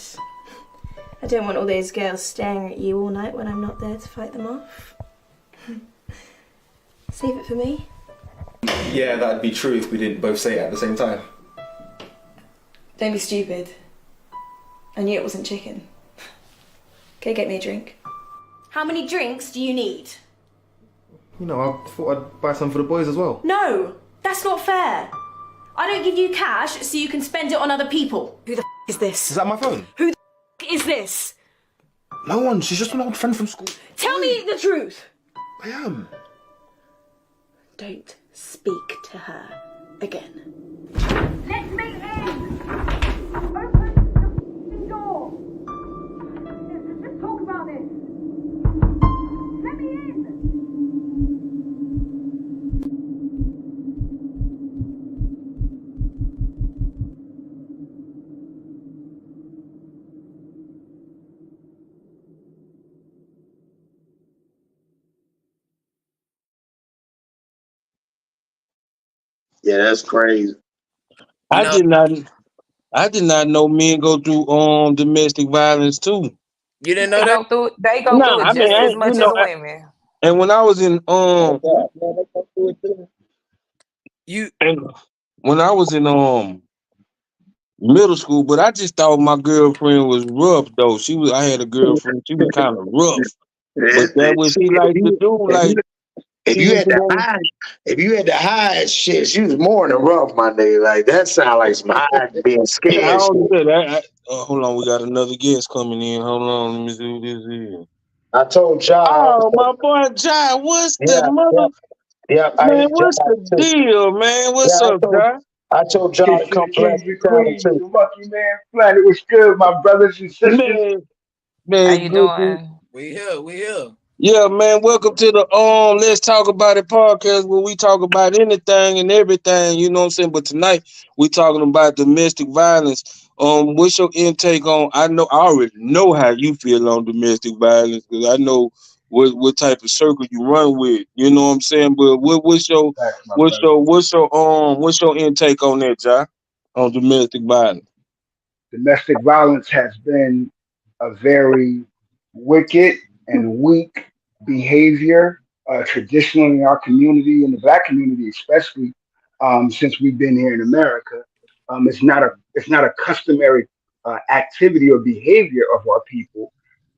Speaker 11: I don't want all those girls staring at you all night when I'm not there to fight them off. Save it for me.
Speaker 12: Yeah, that'd be true if we didn't both say it at the same time.
Speaker 11: Don't be stupid. I knew it wasn't chicken. Okay, get me a drink. How many drinks do you need?
Speaker 12: You know, I thought I'd buy some for the boys as well.
Speaker 11: No, that's not fair. I don't give you cash so you can spend it on other people. Who the is this?
Speaker 12: Is that my phone?
Speaker 11: Who the is this?
Speaker 12: No one, she's just an old friend from school.
Speaker 11: Tell me the truth.
Speaker 12: I am.
Speaker 11: Don't speak to her again.
Speaker 13: Let me in! Open the door! Let's talk about this! Let me in!
Speaker 9: Yeah, that's crazy.
Speaker 1: I did not know men go through domestic violence too.
Speaker 2: You didn't know that?
Speaker 4: They go through it just as much as women.
Speaker 1: And when I was in when I was in middle school, but I just thought my girlfriend was rough though. I had a girlfriend, she was kind of rough. But that what she liked to do, like
Speaker 9: if you had to hide shit, she was more than rough, my nigga. Like that sound like some hide being scared.
Speaker 1: Hold on, we got another guest coming in. Hold on, let me see who this is.
Speaker 9: I told John.
Speaker 1: Oh, my boy John, what's the mother?
Speaker 9: Yeah,
Speaker 1: man, what's the deal, man? What's up, John?
Speaker 9: I told John to come play.
Speaker 14: Lucky Man Planet was good, my brothers and sisters.
Speaker 1: Man,
Speaker 4: how you doing?
Speaker 2: We here.
Speaker 1: Yeah, man. Welcome to the Let's Talk About It podcast, where we talk about anything and everything. You know what I'm saying? But tonight we talking about domestic violence. What's your intake on? I already know how you feel on domestic violence because I know what type of circle you run with. You know what I'm saying? But what's your intake on that, John? On domestic violence?
Speaker 14: Domestic violence has been a very wicked and weak behavior traditionally in our community, in the Black community especially, since we've been here in America. It's not a customary activity or behavior of our people,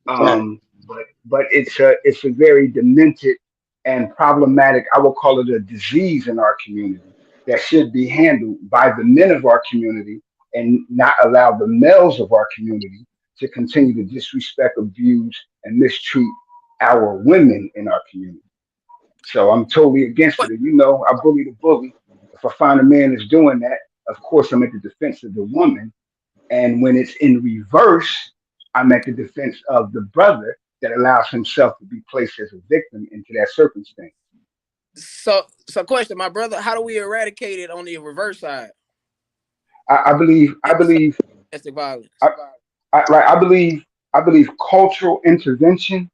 Speaker 14: but it's a very demented and problematic. I will call it a disease in our community that should be handled by the men of our community and not allow the males of our community to continue to disrespect, abuse, and mistreat our women in our community. So I'm totally against it. And, you know, I bully the bully. If I find a man that's doing that, of course I'm at the defense of the woman. And when it's in reverse, I'm at the defense of the brother that allows himself to be placed as a victim into that circumstance.
Speaker 2: So question, my brother, how do we eradicate it on the reverse side?
Speaker 14: I believe
Speaker 2: domestic violence.
Speaker 14: I believe cultural intervention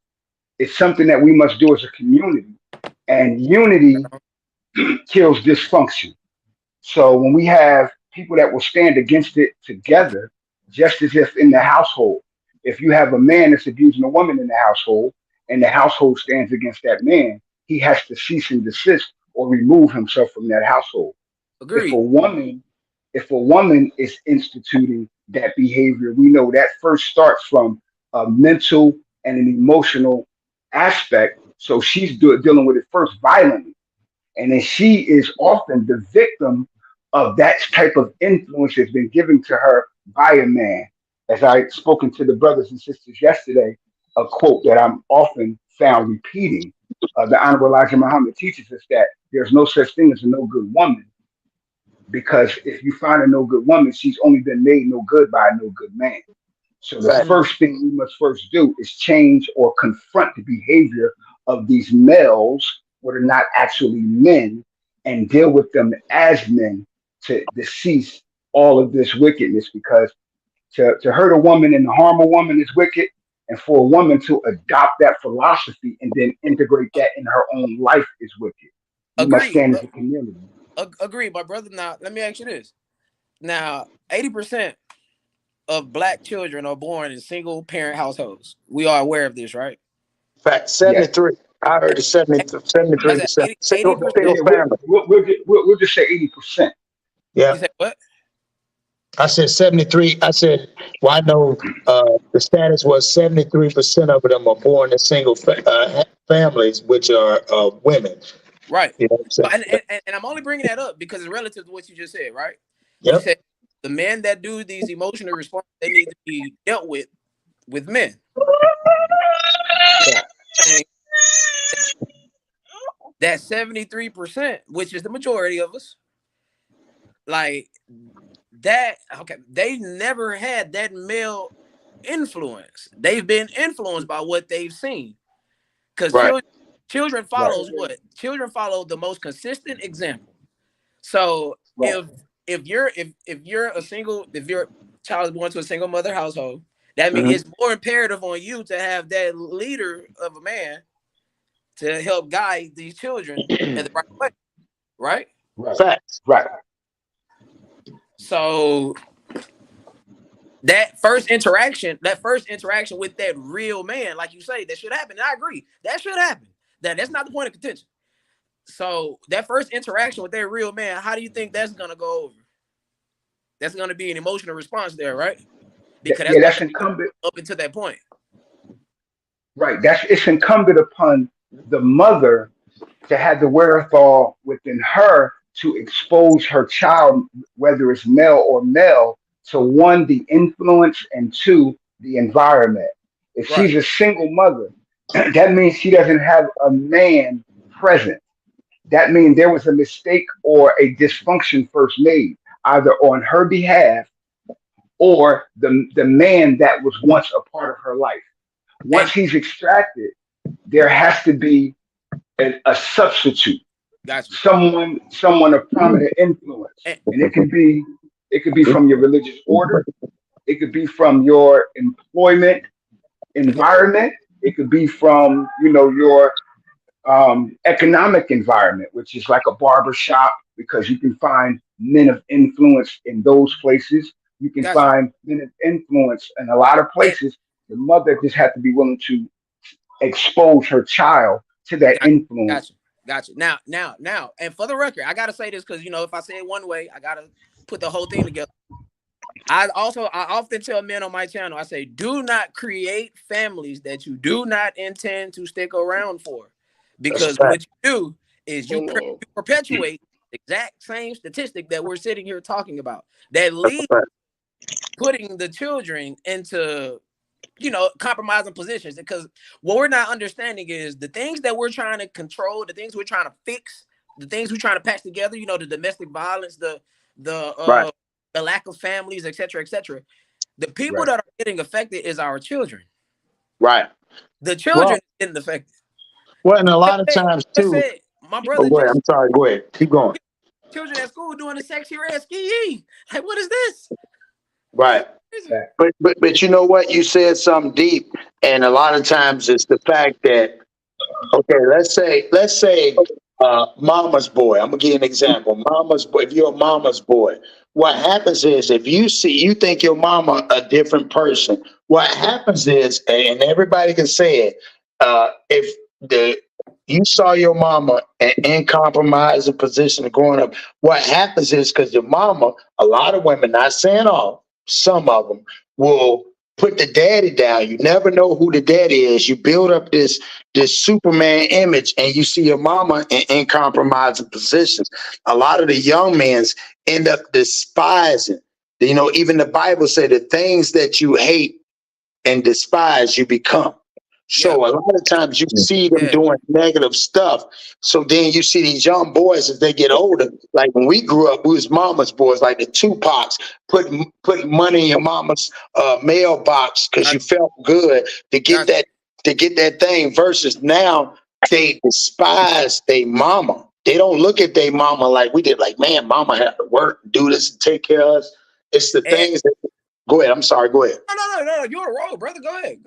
Speaker 14: is something that we must do as a community, and unity kills dysfunction. So when we have people that will stand against it together, just as if in the household, if you have a man that's abusing a woman in the household and the household stands against that man, he has to cease and desist or remove himself from that household.
Speaker 2: Agreed.
Speaker 14: If a woman is instituting that behavior, we know that first starts from a mental and an emotional aspect. So she's dealing with it first violently. And then she is often the victim of that type of influence that's been given to her by a man. As I spoken to the brothers and sisters yesterday, a quote that I'm often found repeating, the Honorable Elijah Muhammad teaches us that there's no such thing as a no good woman, because if you find a no good woman, she's only been made no good by a no good man. So the first thing we must first do is change or confront the behavior of these males, what are not actually men, and deal with them as men to cease all of this wickedness. Because to hurt a woman and harm a woman is wicked, and for a woman to adopt that philosophy and then integrate that in her own life is wicked. We must stand as a community.
Speaker 2: Agreed, my brother. Now, let me ask you this. Now, 80% of Black children are born in single parent households. We are aware of this, right?
Speaker 9: Fact, 73. Yes. I heard it 73%.
Speaker 2: 80%.
Speaker 14: Single family. We'll just say 80%.
Speaker 9: Yeah.
Speaker 2: You said what?
Speaker 9: I said 73. I said, well, I know the status was 73% of them are born in single families, which are women.
Speaker 2: Right.
Speaker 9: You know what I'm saying?
Speaker 2: And I'm only bringing that up because it's relative to what you just said, right?
Speaker 9: Yep.
Speaker 2: You said the men that do these emotional responses, they need to be dealt with men.
Speaker 14: Yeah.
Speaker 2: That 73%, which is the majority of us, like that, okay, they've never had that male influence. They've been influenced by what they've seen. Because children follows what? Children follow the most consistent example. So if your child is born to a single mother household, that means it's more imperative on you to have that leader of a man to help guide these children in the right way, right?
Speaker 14: Right.
Speaker 2: So that first interaction with that real man, like you say, that should happen. And I agree, that should happen. That's not the point of contention. So that first interaction with that real man, how do you think that's gonna go over? That's gonna be an emotional response there, right? Because
Speaker 14: that's incumbent
Speaker 2: up until that point.
Speaker 14: Right. It's incumbent upon the mother to have the wherewithal within her to expose her child, whether it's male or male, to one, the influence, and two, the environment. If she's a single mother, that means she doesn't have a man present. That means there was a mistake or a dysfunction first made, either on her behalf or the man that was once a part of her life. Once he's extracted, there has to be a substitute.
Speaker 2: Gotcha.
Speaker 14: Someone of prominent influence. And it could be from your religious order, it could be from your employment environment, it could be from your economic environment, which is like a barber shop, because you can find men of influence in those places. You can find men of influence in a lot of places. The mother just has to be willing to expose her child to that influence.
Speaker 2: Gotcha. Now, and for the record, I gotta say this because if I say it one way, I gotta put the whole thing together. I often tell men on my channel, I say, do not create families that you do not intend to stick around for, because what you do is you perpetuate the exact same statistic that we're sitting here talking about, that leads putting the children into compromising positions. Because what we're not understanding is the things that we're trying to control, the things we're trying to fix, the things we're trying to patch together, the domestic violence, the lack of families, et cetera, et cetera. The people that are getting affected is our children.
Speaker 9: Right.
Speaker 2: The children getting affected.
Speaker 9: Well, and a lot of times too.
Speaker 2: My brother.
Speaker 9: Go ahead. I'm sorry. Go ahead. Keep going.
Speaker 2: Children at school doing the sexier ass ski. Like, what is this?
Speaker 9: Right. But you know what? You said something deep, and a lot of times it's the fact that, okay, let's say mama's boy. I'm gonna give you an example. Mama's boy. If you're a mama's boy, what happens is if you think your mama a different person, what happens is, and everybody can say it, if you saw your mama in compromising position growing up, what happens is because your mama, a lot of women, not saying all, some of them will put the daddy down. You never know who the daddy is. You build up this Superman image, and you see your mama in compromising positions. A lot of the young men end up despising. Even the Bible said the things that you hate and despise, you become. So a lot of times you see them doing negative stuff. So then you see these young boys as they get older. Like when we grew up, we was mama's boys, like the Tupacs, putting money in your mama's mailbox because you felt good to get that thing. Versus now they despise their mama. They don't look at their mama like we did. Like, man, mama had to work, do this, and take care of us. It's the things that. Go ahead. I'm sorry. Go ahead.
Speaker 2: No. You're on a roll, brother. Go ahead.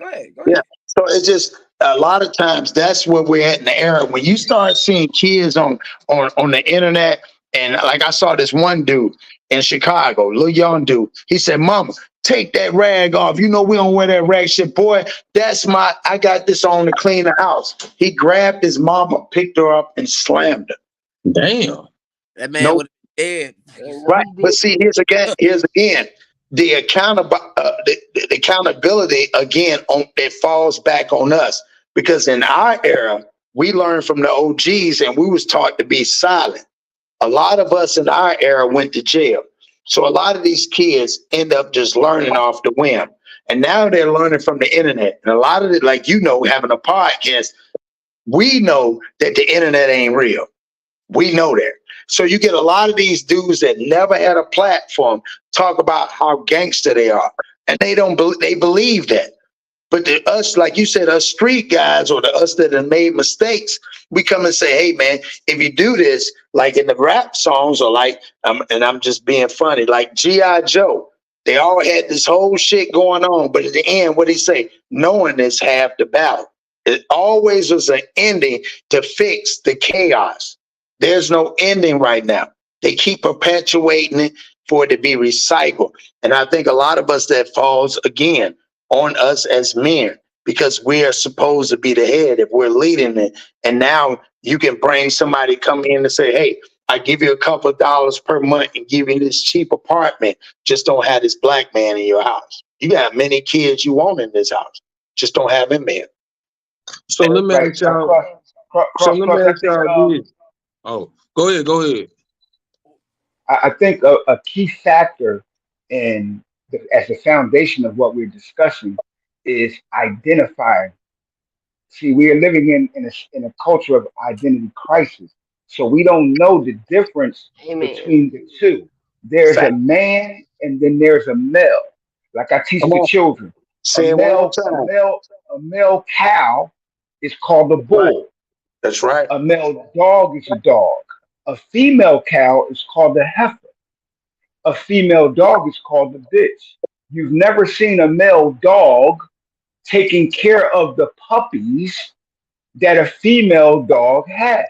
Speaker 9: Yeah. So it's just a lot of times that's where we're at in the era. When you start seeing kids on the internet, and like I saw this one dude in Chicago, little young dude. He said, "Mama, take that rag off. We don't wear that rag shit, boy. I got this on to clean the house." He grabbed his mama, picked her up, and slammed her. Damn.
Speaker 2: That man would have been dead.
Speaker 9: Right. But see, here's again. The accountability again it falls back on us, because in our era we learned from the OGs and we was taught to be silent. A lot of us in our era went to jail, so a lot of these kids end up just learning off the whim, and now they're learning from the internet. And a lot of it, like having a podcast, we know that the internet ain't real. We know that. So you get a lot of these dudes that never had a platform talk about how gangster they are, and they believe that. But us, like you said, us street guys, or us that have made mistakes, we come and say, "Hey, man, if you do this, like in the rap songs, or like, and I'm just being funny, like G.I. Joe, they all had this whole shit going on, but at the end, what did he say? Knowing is half the battle. It always was an ending to fix the chaos. There's no ending right now. They keep perpetuating it for it to be recycled. And I think a lot of us, that falls again on us as men, because we are supposed to be the head if we're leading it. And now you can bring somebody come in and say, "Hey, I give you a couple of dollars per month and give you this cheap apartment. Just don't have this black man in your house. You got many kids you want in this house. Just don't have him there."
Speaker 1: So let me ask y'all this. Oh, go ahead.
Speaker 14: I think a key factor as the foundation of what we're discussing is identifying. See, we are living in a culture of identity crisis, so we don't know the difference between the two. There's a man and then there's a male. Like I teach the children, a male cow is called a bull.
Speaker 9: That's right.
Speaker 14: A male dog is a dog. A female cow is called a heifer. A female dog is called a bitch. You've never seen a male dog taking care of the puppies that a female dog has.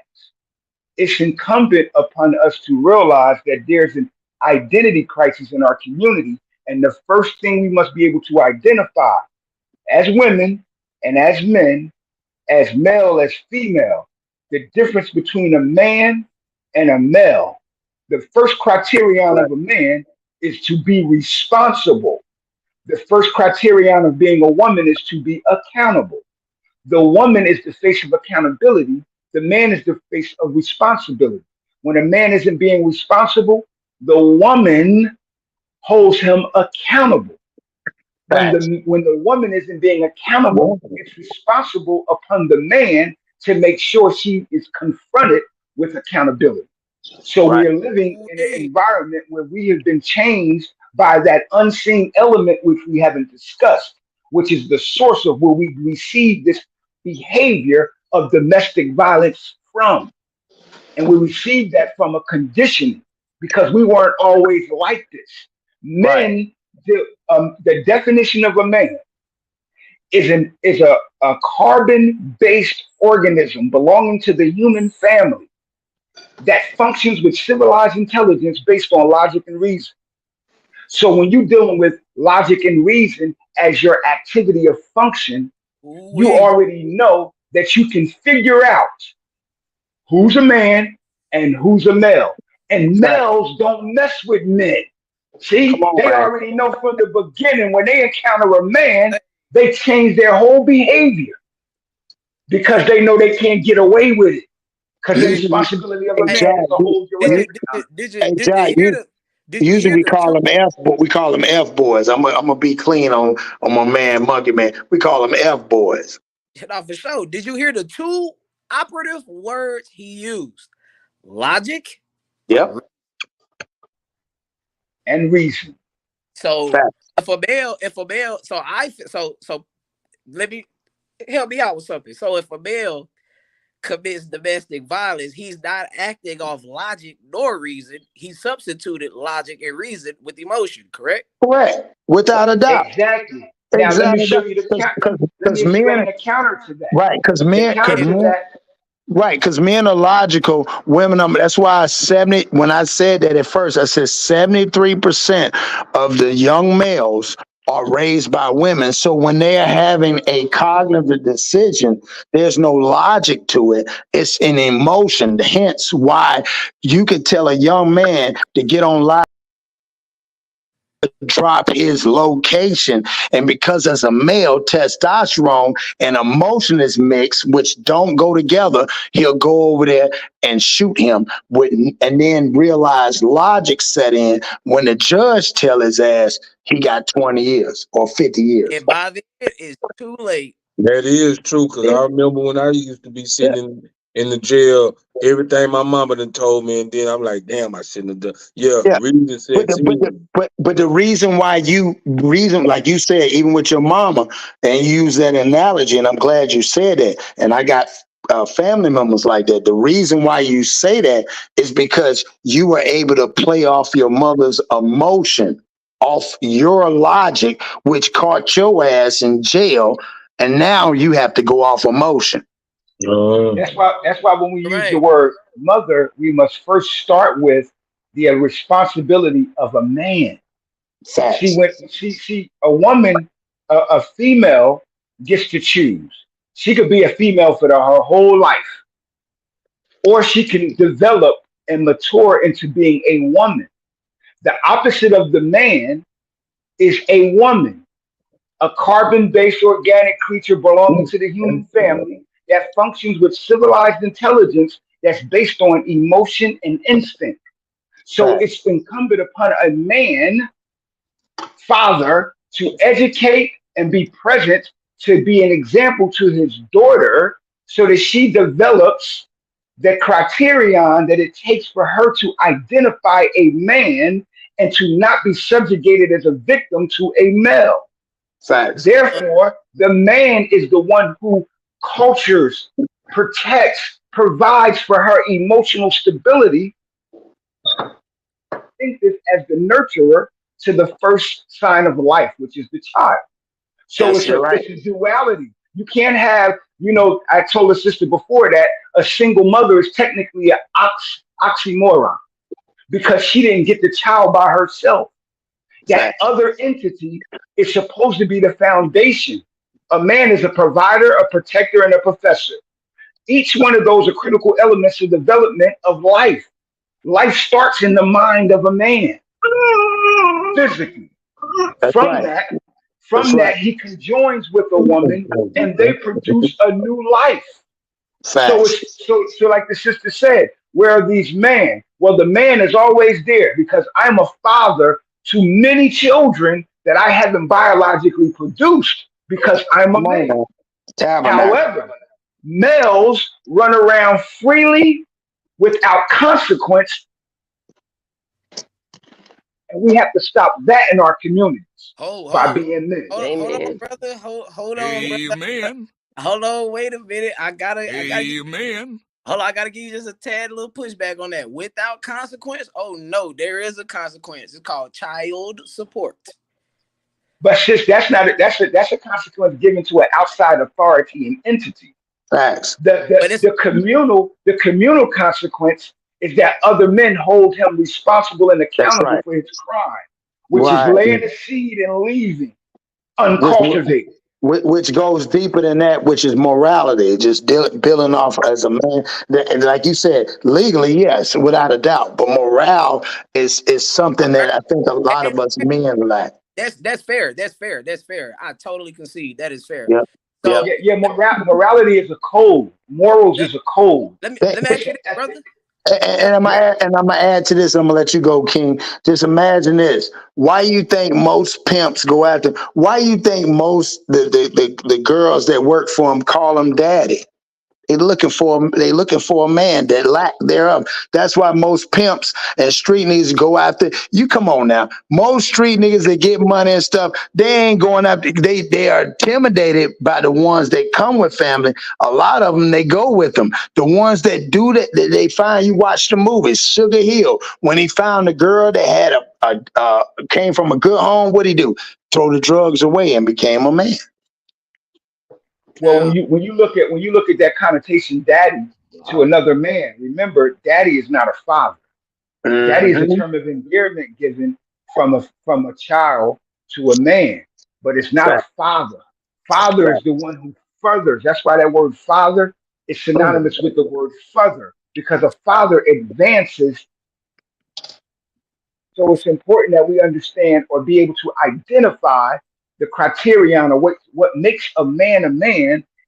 Speaker 14: It's incumbent upon us to realize that there's an identity crisis in our community. And the first thing we must be able to identify as women and as men, as male, as female, the difference between a man and a male. The first criterion of a man is to be responsible. The first criterion of being a woman is to be accountable. The woman is the face of accountability. The man is the face of responsibility. When a man isn't being responsible, the woman holds him accountable. when the woman isn't being accountable, it's responsible upon the man to make sure she is confronted with accountability. So we are living in an environment where we have been changed by that unseen element which we haven't discussed, which is the source of where we receive this behavior of domestic violence from. And we receive that from a conditioning because we weren't always like this. Men, the definition of a man is a carbon-based organism belonging to the human family that functions with civilized intelligence based on logic and reason. So when you're dealing with logic and reason as your activity of function, you already know that you can figure out who's a man and who's a male. And males don't mess with men. See, they already know from the beginning when they encounter a man, they change their whole behavior because they know they can't get away with it. Because the responsibility of a man is to hold your
Speaker 9: Usually we call them F, but we call them F boys. I'm gonna be clean on my man Monkey Man. We call them F boys.
Speaker 2: Now for sure. Did you hear the two operative words he used? Logic.
Speaker 9: Yep.
Speaker 14: And reason.
Speaker 2: So if a male, so let me help me out with something. So if a male commits domestic violence, he's not acting off logic nor reason. He substituted logic and reason with emotion, correct?
Speaker 9: Correct. Without a doubt.
Speaker 14: Exactly. Now let me show you the counter to that.
Speaker 9: Right, because men are logical. Women are. That's why when I said that at first, I said 73% of the young males are raised by women. So when they are having a cognitive decision, there's no logic to it. It's an emotion. Hence why you could tell a young man to get online, drop his location, and because as a male, testosterone and emotion is mixed, which don't go together, he'll go over there and shoot him and then realize logic set in when the judge tell his ass he got 20 years or 50 years.
Speaker 2: And by then it's too late.
Speaker 1: That is true, because I remember when I used to be sitting in the jail, everything my mama done told me, and then I'm like, damn, I shouldn't have done. Reason said
Speaker 9: but the reason why like you said, even with your mama, and you use that analogy, and I'm glad you said that, and I got family members like that. The reason why you say that is because you were able to play off your mother's emotion, off your logic, which caught your ass in jail, and now you have to go off emotion.
Speaker 14: That's why when we use the word mother, we must first start with the responsibility of a man. A woman, a female gets to choose. She could be a female for her whole life, or she can develop and mature into being a woman. The opposite of the man is a woman, a carbon-based organic creature belonging to the human family that functions with civilized intelligence that's based on emotion and instinct. So it's incumbent upon a man, father, to educate and be present, to be an example to his daughter so that she develops the criterion that it takes for her to identify a man and to not be subjugated as a victim to a male. Therefore, the man is the one who cultures, protects, provides for her emotional stability. Think this as the nurturer to the first sign of life, which is the child. So it's a duality. You can't have, I told a sister before that a single mother is technically an oxymoron because she didn't get the child by herself. That other entity is supposed to be the foundation. A man is a provider, a protector, and a professor. Each one of those are critical elements of development of life. Life starts in the mind of a man, physically. From that, he conjoins with a woman, and they produce a new life. So like the sister said, where are these men? Well, the man is always there because I'm a father to many children that I haven't biologically produced because I'm a
Speaker 9: Come on,
Speaker 14: man.
Speaker 9: man. Tabernacle.
Speaker 14: However, males run around freely without consequence, and we have to stop that in our communities by being men.
Speaker 2: Hold on, brother. Hold on, brother.
Speaker 15: Amen.
Speaker 2: Hold on, wait a minute. I gotta
Speaker 15: Amen.
Speaker 2: hold on, I gotta give you just a tad little pushback on that. Without consequence? Oh no, there is a consequence. It's called child support.
Speaker 14: But sis, that's a consequence given to an outside authority and entity.
Speaker 9: Facts.
Speaker 14: The communal consequence is that other men hold him responsible and accountable for his crime, which is laying the seed and leaving uncultivated.
Speaker 9: Which goes deeper than that, which is morality, just building off as a man. And like you said, legally, yes, without a doubt. But morale is something that I think a lot of us men lack.
Speaker 2: That's fair. That's fair. That's fair. I totally concede. That is fair.
Speaker 9: Yep.
Speaker 2: So,
Speaker 14: morality is a code. Morals is a code.
Speaker 2: Let me ask you this, brother.
Speaker 9: And I'm gonna add to this. I'm gonna let you go, King. Just imagine this. Why you think most pimps go after? Why you think most the girls that work for them call them daddy? They looking for a man that lack thereof. That's why most pimps and street niggas go after you. Come on now, most street niggas that get money and stuff, they ain't going after. They are intimidated by the ones that come with family. A lot of them they go with them. The ones that do that, they find. You watch the movies, Sugar Hill. When he found a girl that had came from a good home, what'd he do? Throw the drugs away and became a man.
Speaker 14: Well, when you look at that connotation, daddy, to another man, remember, daddy is not a father. Daddy is a term of endearment given from a child to a man, but it's not a father. Father is the one who furthers. That's why that word father is synonymous with the word further, because a father advances. So it's important that we understand or be able to identify the criterion of what makes a man,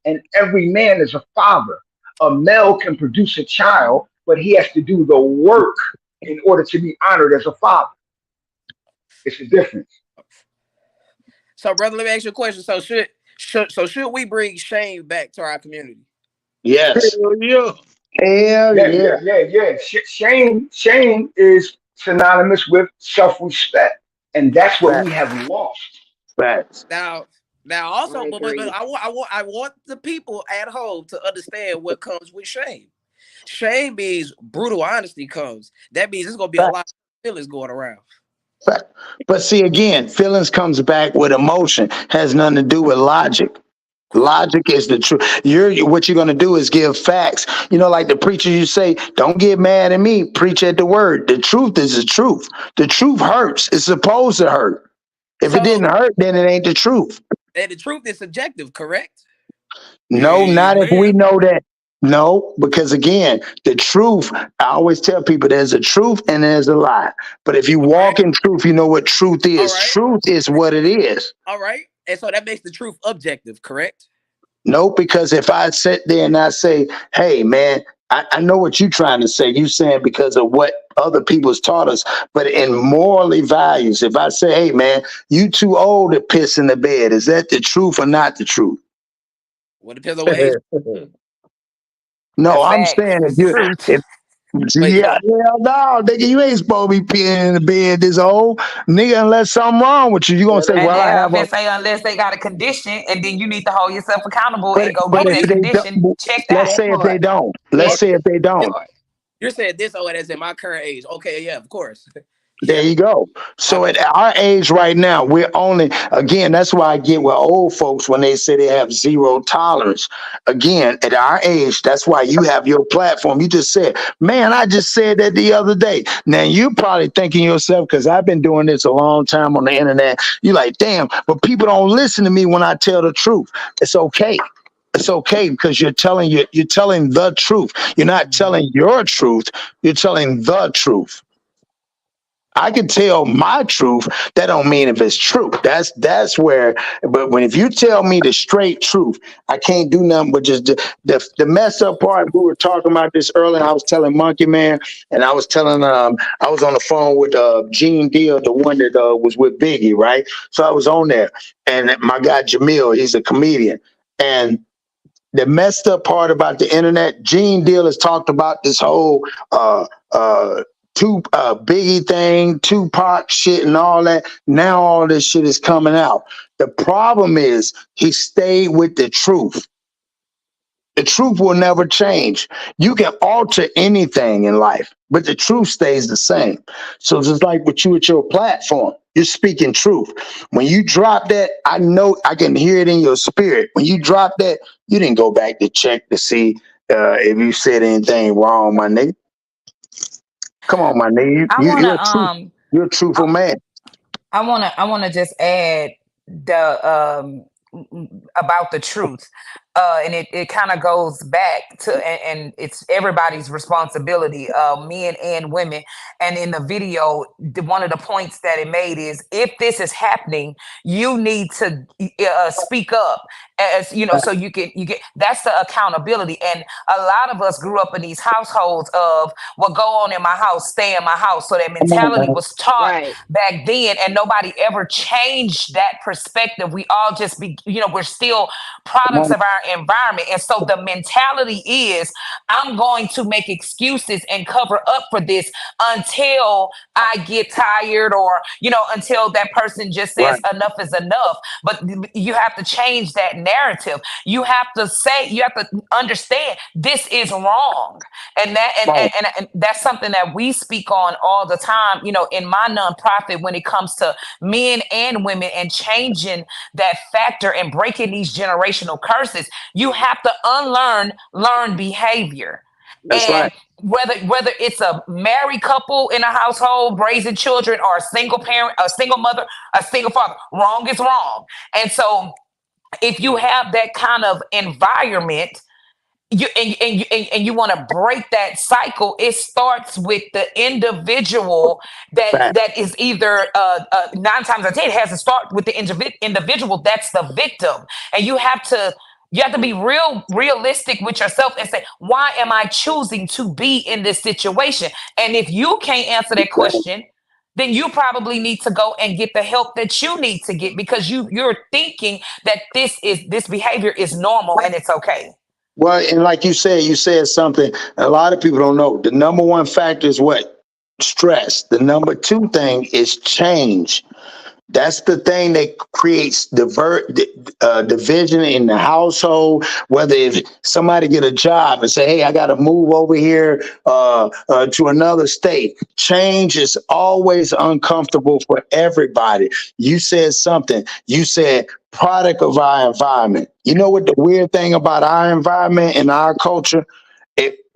Speaker 14: and every man is a father. A male can produce a child, but he has to do the work in order to be honored as a father. It's a difference.
Speaker 2: So, brother, let me ask you a question. So, should we bring shame back to our community?
Speaker 9: Yes.
Speaker 14: Yeah. Shame is synonymous with self-respect, and that's what we have lost.
Speaker 9: Facts.
Speaker 2: Now, also, but I want the people at home to understand what comes with shame. Shame means brutal honesty comes. That means there's gonna be a lot of feelings going around.
Speaker 9: But see, again, feelings comes back with emotion. Has nothing to do with logic. Logic is the truth. What you're gonna do is give facts. You know, like the preacher, you say, "Don't get mad at me. Preach at the word." The truth is the truth. The truth hurts. It's supposed to hurt. If it didn't hurt, then it ain't the truth.
Speaker 2: And the truth is subjective, correct?
Speaker 9: No, not if we know that. No, because again, the truth, I always tell people there's a truth and there's a lie. But if you walk in truth, you know what truth is. Right. Truth is what it is.
Speaker 2: All right. And so that makes the truth objective, correct?
Speaker 9: No, because if I sit there and I say, hey, man, I know what you're trying to say. You're saying because of what other people's taught us. But in morally values, if I say, hey, man, you too old to piss in the bed, is that the truth or not the truth?
Speaker 2: Well, it depends on what age.
Speaker 9: No, I'm saying no, nigga, you ain't supposed to be peeing in the bed this old nigga unless something wrong with you. You gonna say, well, I have
Speaker 4: unless they got a condition, and then you need to hold yourself accountable and go get that condition checked out.
Speaker 9: Let's say if they don't. Let's say if they don't.
Speaker 2: You're saying this, that's in my current age. Okay, yeah, of course.
Speaker 9: There you go. So at our age right now, we're only, again, that's why I get with old folks when they say they have zero tolerance. Again, at our age, that's why you have your platform. You just said, man, I just said that the other day. Now you're probably thinking yourself, because I've been doing this a long time on the internet. You're like, damn, but people don't listen to me when I tell the truth. It's okay. It's okay, because you're telling the truth. You're not telling your truth. You're telling the truth. I can tell my truth. That don't mean if it's true. That's where. But if you tell me the straight truth, I can't do nothing but just the messed up part. We were talking about this earlier. I was telling Monkey Man, and I was telling I was on the phone with Gene Deal, the one that was with Biggie, right? So I was on there, and my guy Jamil, he's a comedian, and the messed up part about the internet, Gene Deal has talked about this whole Biggie thing, Tupac shit and all that. Now all this shit is coming out. The problem is he stayed with the truth. The truth will never change. You can alter anything in life, but the truth stays the same. So just like with you at your platform, you're speaking truth. When you drop that, I know I can hear it in your spirit. When you drop that, you didn't go back to check to see if you said anything wrong, my nigga. Come on, my nigga. You're a truthful man.
Speaker 4: I wanna just add the about the truth. And it kind of goes back to, and it's everybody's responsibility, men and women. And in the video, one of the points that it made is, if this is happening, you need to speak up, as you know, so you get that's the accountability. And a lot of us grew up in these households of what go on in my house, stay in my house. So that mentality was taught back then, and nobody ever changed that perspective. We all just we're still products of our environment. And so the mentality is, I'm going to make excuses and cover up for this until I get tired, or until that person just says enough is enough. But you have to change that narrative. You have to understand this is wrong. And and that's something that we speak on all the time, in my nonprofit, when it comes to men and women and changing that factor and breaking these generational curses. You have to unlearn learned behavior.
Speaker 9: That's right.
Speaker 4: Whether it's a married couple in a household raising children, or a single parent, a single mother, a single father, wrong is wrong. And so if you have that kind of environment, you want to break that cycle, it starts with the individual that is either 9 times out of 10 it has to start with the individual that's the victim. And you have to be realistic with yourself and say, why am I choosing to be in this situation? And if you can't answer that question, then you probably need to go and get the help that you need to get, because you're thinking that this behavior is normal and it's okay.
Speaker 9: Well, and like you said something a lot of people don't know. The number one factor is what? Stress. The number 2 thing is change. That's the thing that creates division in the household. Whether if somebody get a job and say, hey, I got to move over here to another state. Change is always uncomfortable for everybody. You said something. You said product of our environment. You know what the weird thing about our environment and our culture?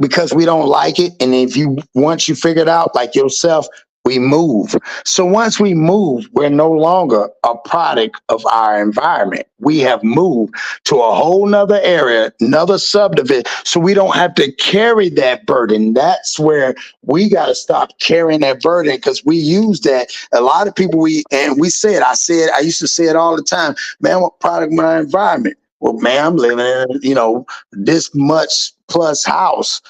Speaker 9: Because we don't like it. And once you figure it out, like yourself, we move. So once we move, we're no longer a product of our environment. We have moved to a whole nother area, another subdivision. So we don't have to carry that burden. That's where we got to stop carrying that burden, because we use that. A lot of people, I used to say it all the time, man, what product of my environment? Well, man, I'm living in, this much plus house.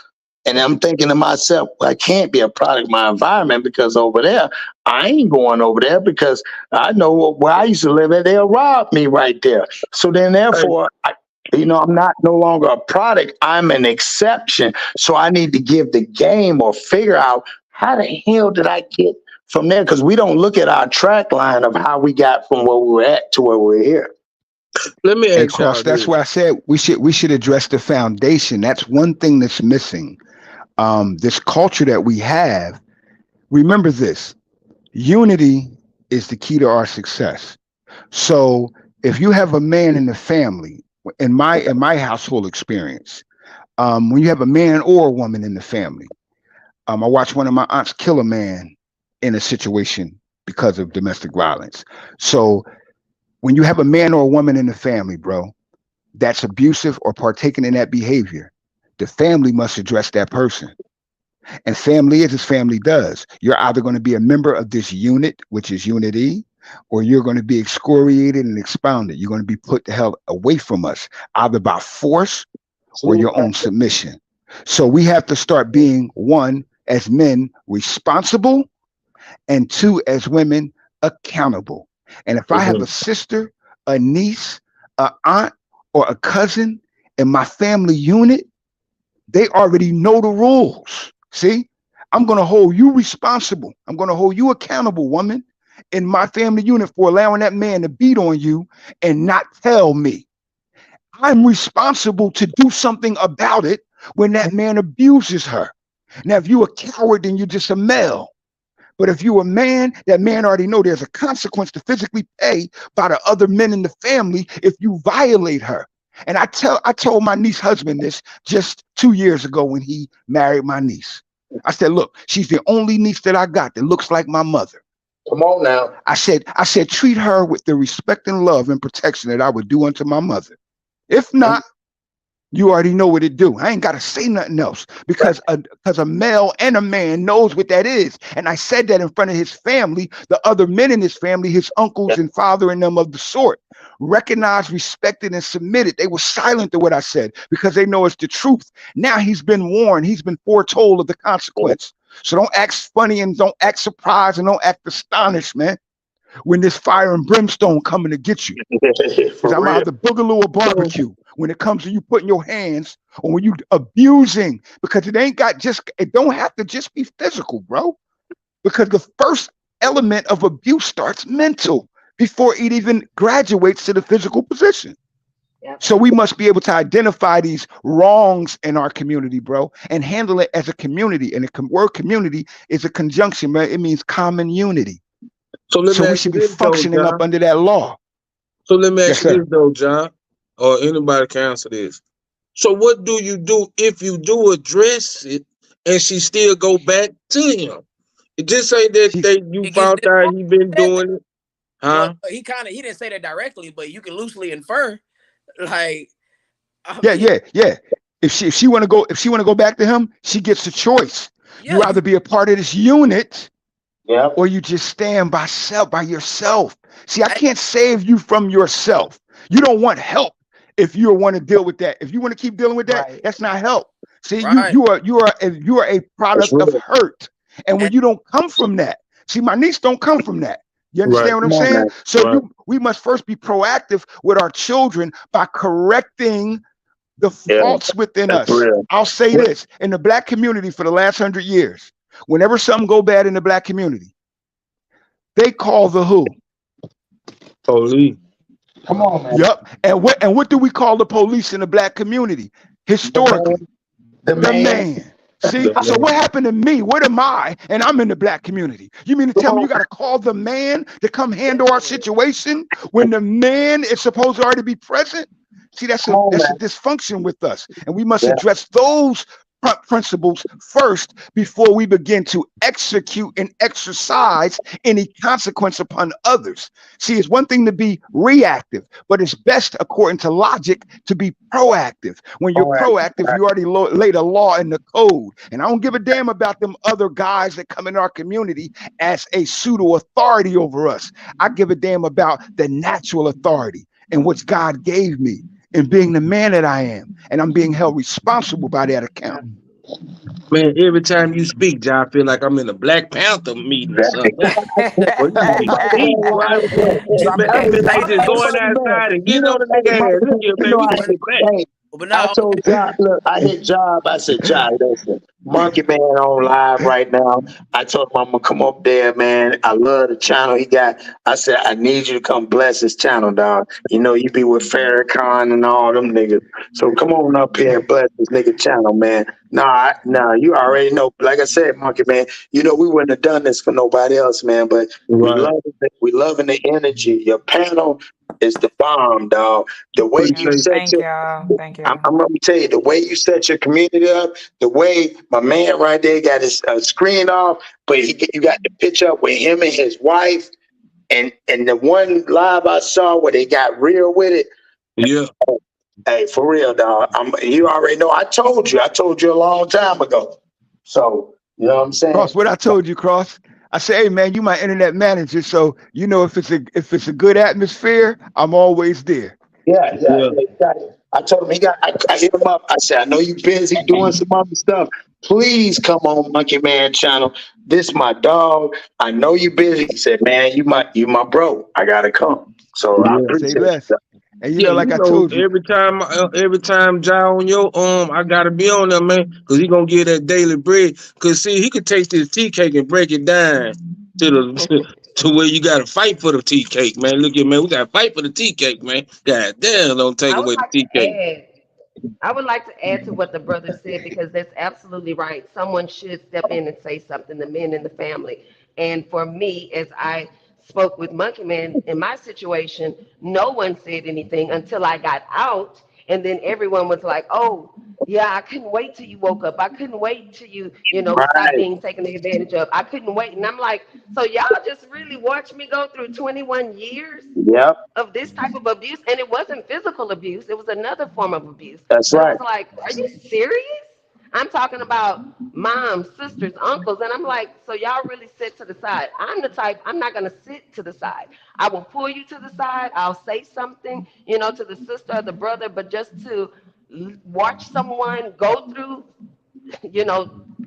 Speaker 9: And I'm thinking to myself, I can't be a product of my environment, because over there, I ain't going over there, because I know where I used to live at, they'll rob me right there. So then therefore, I'm no longer a product, I'm an exception. So I need to give the game, or figure out how the hell did I get from there? Because we don't look at our track line of how we got from where we were at to where we're here.
Speaker 1: Let me ask you.
Speaker 14: That's why I said we should address the foundation. That's one thing that's missing. This culture that we have, remember this, unity is the key to our success. So if you have a man in the family, in my household experience, when you have a man or a woman in the family, I watched one of my aunts kill a man in a situation because of domestic violence. So when you have a man or a woman in the family, bro, that's abusive or partaking in that behavior, the family must address that person. And family is as family does. You're either going to be a member of this unit, which is unity, or you're going to be excoriated and expounded. You're going to be put the hell away from us, either by force or your own submission. So we have to start being, one, as men, responsible, and two, as women, accountable. And if I have a sister, a niece, an aunt, or a cousin in my family unit, they already know the rules. See, I'm going to hold you responsible. I'm going to hold you accountable, woman, in my family unit for allowing that man to beat on you and not tell me. I'm responsible to do something about it when that man abuses her. Now, if you're a coward, then you're just a male. But if you're a man, that man already know there's a consequence to physically pay by the other men in the family if you violate her. And I told my niece's husband this just 2 years ago when he married my niece. I said, look, she's the only niece that I got that looks like my mother.
Speaker 9: Come on now.
Speaker 14: I said, treat her with the respect and love and protection that I would do unto my mother. If not, you already know what it do. I ain't got to say nothing else because a male and a man knows what that is. And I said that in front of his family, the other men in his family, his uncles and father and them of the sort, recognized, respected, and submitted. They were silent to what I said because they know it's the truth. Now he's been warned. He's been foretold of the consequence. So don't act funny and don't act surprised and don't act astonished, man, when this fire and brimstone coming to get you. Because I'm out the boogaloo or barbecue when it comes to you putting your hands or when you abusing, because it don't have to just be physical, bro. Because the first element of abuse starts mental before it even graduates to the physical position. Yep. So we must be able to identify these wrongs in our community, bro, and handle it as a community. And the word community is a conjunction, man. It means common unity. So we should be functioning up under that law.
Speaker 1: So let me ask you this though, John, or anybody can answer this. So what do you do if you do address it and she still go back to him? It just ain't that you found out he been doing it. Huh?
Speaker 2: Well, he didn't say that directly, but you can loosely infer. Like,
Speaker 14: yeah. If she want to go back to him, she gets a choice. Yeah. You either be a part of this unit, or you just stand by yourself. See, I can't save you from yourself. You don't want help if you want to deal with that. If you want to keep dealing with that, that's not help. See, you are a product of hurt, and when you don't come from that, see, my niece don't come from that. You understand what I'm saying? So we must first be proactive with our children by correcting the faults within us. I'll say this, in the Black community for the last 100 years, whenever something go bad in the Black community, they call the who?
Speaker 1: Police.
Speaker 14: Come on, man. Yep. And what do we call the police in the Black community? Historically, the man. See, so what happened to me? What am I? And I'm in the Black community. You mean to tell me you got to call the man to come handle our situation when the man is supposed to already be present? See, that's a dysfunction with us. And we must address those principles first before we begin to execute and exercise any consequence upon others. See, it's one thing to be reactive, but it's best, according to logic, to be proactive. When you're proactive, you already laid a law in the code. And I don't give a damn about them other guys that come in our community as a pseudo authority over us. I give a damn about the natural authority and which God gave me, and being the man that I am, and I'm being held responsible by that account.
Speaker 1: Man, every time you speak, John, I feel like I'm in a Black Panther meeting or something. I feel like just going outside and getting on the nigga ass. Look here, man, we got it back.
Speaker 2: But no,
Speaker 9: I told John, look, I hit Job. I said, John, listen, Monkey Man on live right now. I told him I'm gonna come up there, man. I love the channel he got. I said, I need you to come bless his channel, dog. You know, you be with Farrakhan and all them niggas. So come on up here and bless this nigga channel, man. Nah, you already know. Like I said, Monkey Man, you know we wouldn't have done this for nobody else, man. But we loving the energy. Your panel is the bomb, dog. The way you set
Speaker 4: Thank you.
Speaker 9: I'm gonna tell you, the way you set your community up, the way my man right there got his screen off, but you got the picture up with him and his wife, and the one live I saw where they got real with it.
Speaker 1: Yeah.
Speaker 9: Hey, for real, dog. You already know. I told you a long time ago. So, you know what I'm saying?
Speaker 14: Cross, what I told you, Cross. I say, hey man, you my internet manager, so you know if it's a good atmosphere, I'm always there.
Speaker 9: Yeah. Exactly. I told him I hit him up. I said, I know you busy doing some other stuff. Please come on Monkey Man channel. This my dog. I know you busy. He said, man, you my bro. I gotta come. So I appreciate
Speaker 14: Say less.
Speaker 9: it.
Speaker 14: And you know, like I told you,
Speaker 1: every time Ja on your I gotta be on there, man, because he gonna get that daily bread. Cause see, he could take this tea cake and break it down to the to where you gotta fight for the tea cake, man. Look at man, we gotta fight for the tea cake, man. God damn, don't take
Speaker 10: I would
Speaker 1: away the
Speaker 10: like
Speaker 1: tea
Speaker 10: to
Speaker 1: cake.
Speaker 10: I would like to add to what the brother said because that's absolutely right. Someone should step in and say something, the men in the family. And for me, as I spoke with Monkey Man, in my situation, no one said anything until I got out. And then everyone was like, oh, yeah, I couldn't wait till you woke up. I couldn't wait till you stopped being taken advantage of. I couldn't wait. And I'm like, so y'all just really watched me go through 21 years of this type of abuse? And it wasn't physical abuse. It was another form of abuse.
Speaker 9: That's
Speaker 10: But
Speaker 9: right.
Speaker 10: it was like, are you serious? I'm talking about moms, sisters, uncles. And I'm like, so y'all really sit to the side. I'm the type, I'm not going to sit to the side. I will pull you to the side. I'll say something, to the sister or the brother, but just to watch someone go through,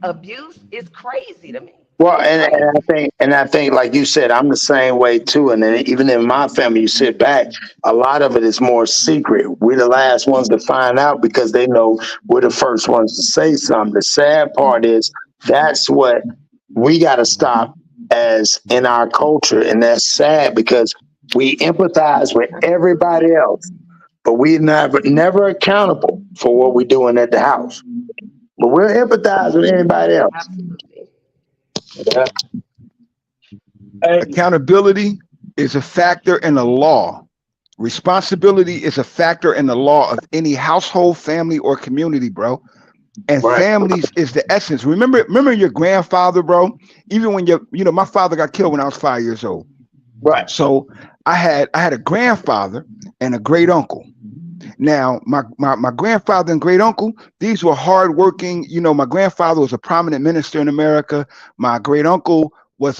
Speaker 10: abuse is crazy to me.
Speaker 9: Well, and I think, like you said, I'm the same way too. And then even in my family, you sit back, a lot of it is more secret. We're the last ones to find out because they know we're the first ones to say something. The sad part is that's what we got to stop as in our culture. And that's sad because we empathize with everybody else, but we're never accountable for what we're doing at the house. But we'll empathize with anybody else.
Speaker 10: Absolutely.
Speaker 9: Yeah.
Speaker 14: Accountability is a factor in the law. Responsibility is a factor in the law of any household, family, or community, bro. And families is the essence. Remember your grandfather, bro. Even when my father got killed when I was 5 years old.
Speaker 9: Right.
Speaker 14: So I had a grandfather and a great uncle. Now, my grandfather and great uncle, these were hardworking. My grandfather was a prominent minister in America. My great uncle was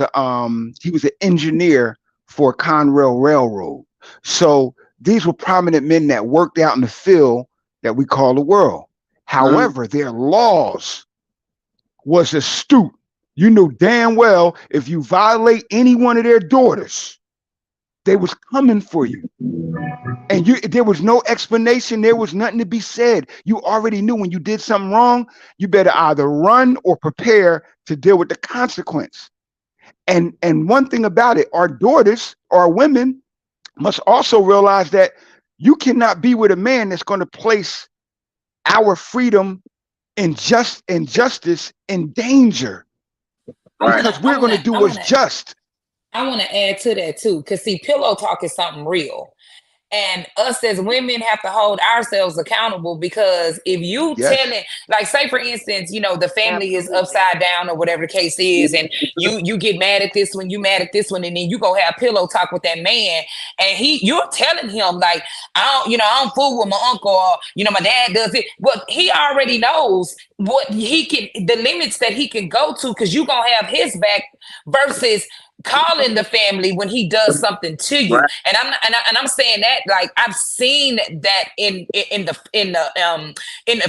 Speaker 14: he was an engineer for Conrail Railroad. So these were prominent men that worked out in the field that we call the world. However, their laws was astute. You knew damn well if you violate any one of their daughters, they was coming for you. And there was no explanation. There was nothing to be said. You already knew when you did something wrong, you better either run or prepare to deal with the consequence. And one thing about it, our daughters, our women, must also realize that you cannot be with a man that's going to place our freedom and justice in danger. Because we're going to do what's just.
Speaker 4: I want to add to that too, because see, pillow talk is something real. And us as women have to hold ourselves accountable because if you telling, like say for instance, the family is upside down or whatever the case is, and you get mad at this one, you mad at this one, and then you go have pillow talk with that man, and you're telling him like, I don't fool with my uncle, or my dad does it. But he already knows what the limits that he can go to, because you're gonna have his back versus calling the family when he does something to you. Right. And I'm saying that like I've seen that in the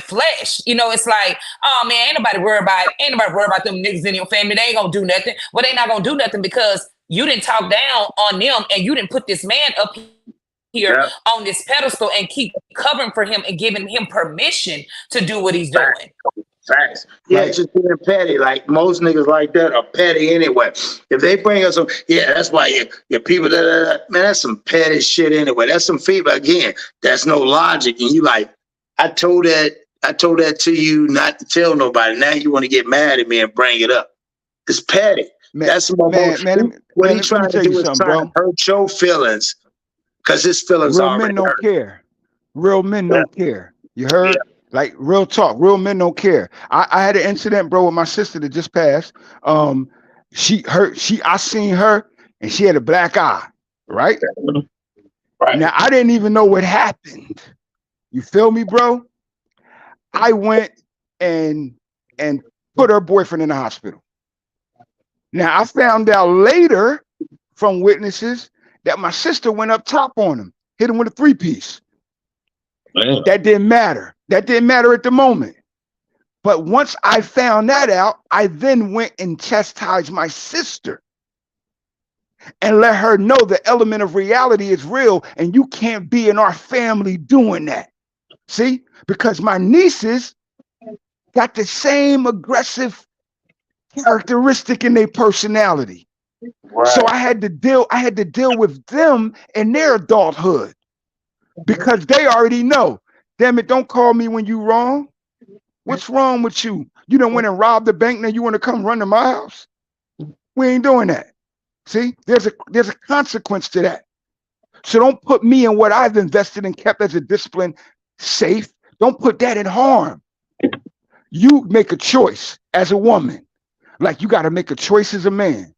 Speaker 4: flesh. It's like, oh man, ain't nobody worried about them niggas in your family. They ain't gonna do nothing. Well, they not gonna do nothing because you didn't talk down on them and you didn't put this man up here on this pedestal and keep covering for him and giving him permission to do what he's doing.
Speaker 9: Facts. Yeah, just being petty. Like most niggas like that are petty anyway. If they bring us some, that's why your people, man, that's some petty shit anyway. That's some feedback. Again, that's no logic. And you like, I told that to you not to tell nobody. Now you want to get mad at me and bring it up. It's petty.
Speaker 14: Man,
Speaker 9: that's what he's trying to do is trying to hurt your feelings because his feelings are already hurt.
Speaker 14: Real men don't care. You heard? Yeah. Like real talk, real men don't care. I had an incident, bro, with my sister that just passed. I seen her and she had a black eye, right? Right. Now I didn't even know what happened. You feel me, bro? I went and put her boyfriend in the hospital. Now, I found out later from witnesses that my sister went up top on him, hit him with a 3-piece. That didn't matter. That didn't matter at the moment. But once I found that out, I then went and chastised my sister and let her know the element of reality is real, and you can't be in our family doing that. See? Because my nieces got the same aggressive characteristic in their personality. Right. So I had to deal with them in their adulthood because they already know. Damn it, don't call me when you wrong. What's wrong with you? You done went and robbed the bank, now you want to come run to my house? We ain't doing that. See, there's a consequence to that. So don't put me in what I've invested and kept as a discipline safe. Don't put that in harm. You make a choice as a woman. Like you got to make a choice as a man.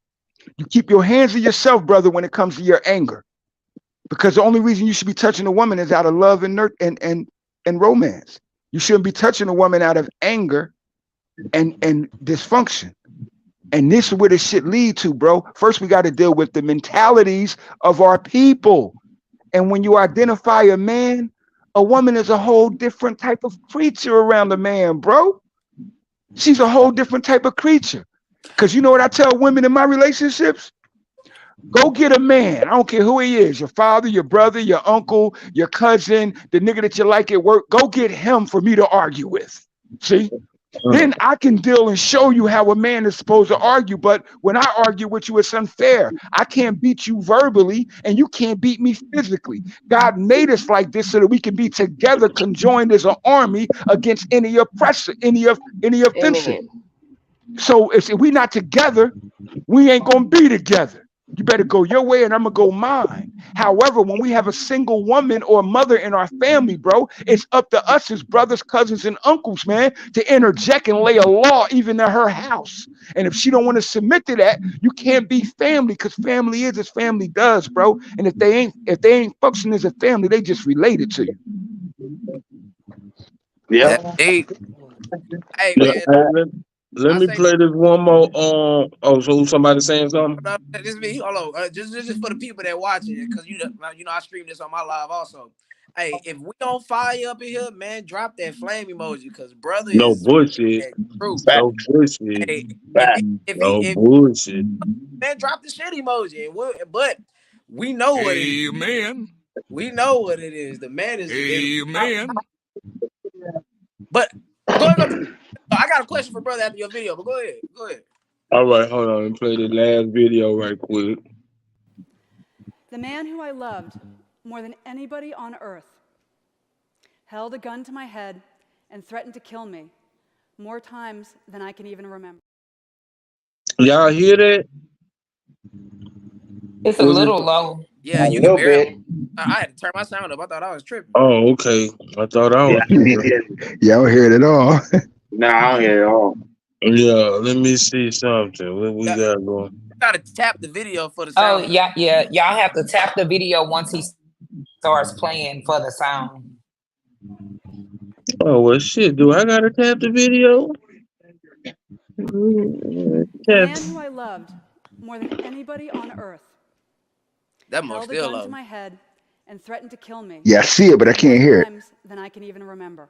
Speaker 14: You keep your hands to yourself, brother, when it comes to your anger. Because the only reason you should be touching a woman is out of love and romance. You shouldn't be touching a woman out of anger and dysfunction. And this is where this shit lead to, bro. First, we got to deal with the mentalities of our people. And when you identify a man, a woman is a whole different type of creature around a man, bro. She's a whole different type of creature. Because you know what I tell women in my relationships? Go get a man. I don't care who he is. Your father, your brother, your uncle, your cousin, the nigga that you like at work. Go get him for me to argue with. See? Then I can deal and show you how a man is supposed to argue. But when I argue with you, it's unfair. I can't beat you verbally and you can't beat me physically. God made us like this so that we can be together, conjoined as an army against any oppressor, any offensive. So if we're not together, we ain't gonna be together. You better go your way and I'm gonna go mine. However, when we have a single woman or mother in our family, bro, it's up to us as brothers, cousins, and uncles, man, to interject and lay a law even at her house. And if she don't want to submit to that, you can't be family, because family is as family does, bro. And if they ain't functioning as a family, they just related to you.
Speaker 9: Yeah.
Speaker 2: Hey, man.
Speaker 1: Let me play this one more. So somebody saying something?
Speaker 2: No, this me. Hold on. Just for the people that watching it, because you know I stream this on my live also. Hey, if we don't fire up in here, man, drop that flame emoji, because brother
Speaker 1: No
Speaker 2: is
Speaker 1: bullshit. No bullshit.
Speaker 2: Hey, if
Speaker 1: bullshit.
Speaker 2: man, drop the shit emoji. But we know what it is.
Speaker 15: Amen.
Speaker 2: We know what it is. The man is.
Speaker 15: Amen.
Speaker 2: But go ahead. I got a question for brother after your video, but go ahead. Go ahead.
Speaker 1: All right, hold on. Let me play the last video right quick.
Speaker 11: The man who I loved more than anybody on earth held a gun to my head and threatened to kill me more times than I can even remember.
Speaker 1: Y'all hear that?
Speaker 4: It's a little low.
Speaker 2: Yeah, you can barely. I had to turn my sound up. I thought I was tripping.
Speaker 1: Oh, okay. I thought I was.
Speaker 14: Y'all don't hear it at all.
Speaker 9: No, I don't hear it at all.
Speaker 1: Yeah, let me see something. What we got going?
Speaker 2: You gotta tap the video for the sound.
Speaker 4: Oh, yeah. Y'all have to tap the video once he starts playing for the sound.
Speaker 1: Oh, well, shit. Do I gotta tap the video?
Speaker 11: The man who I loved more than anybody on earth held a gun to my head and threatened to kill me.
Speaker 14: Yeah, I see it, but I can't hear it.
Speaker 11: Than I can even remember.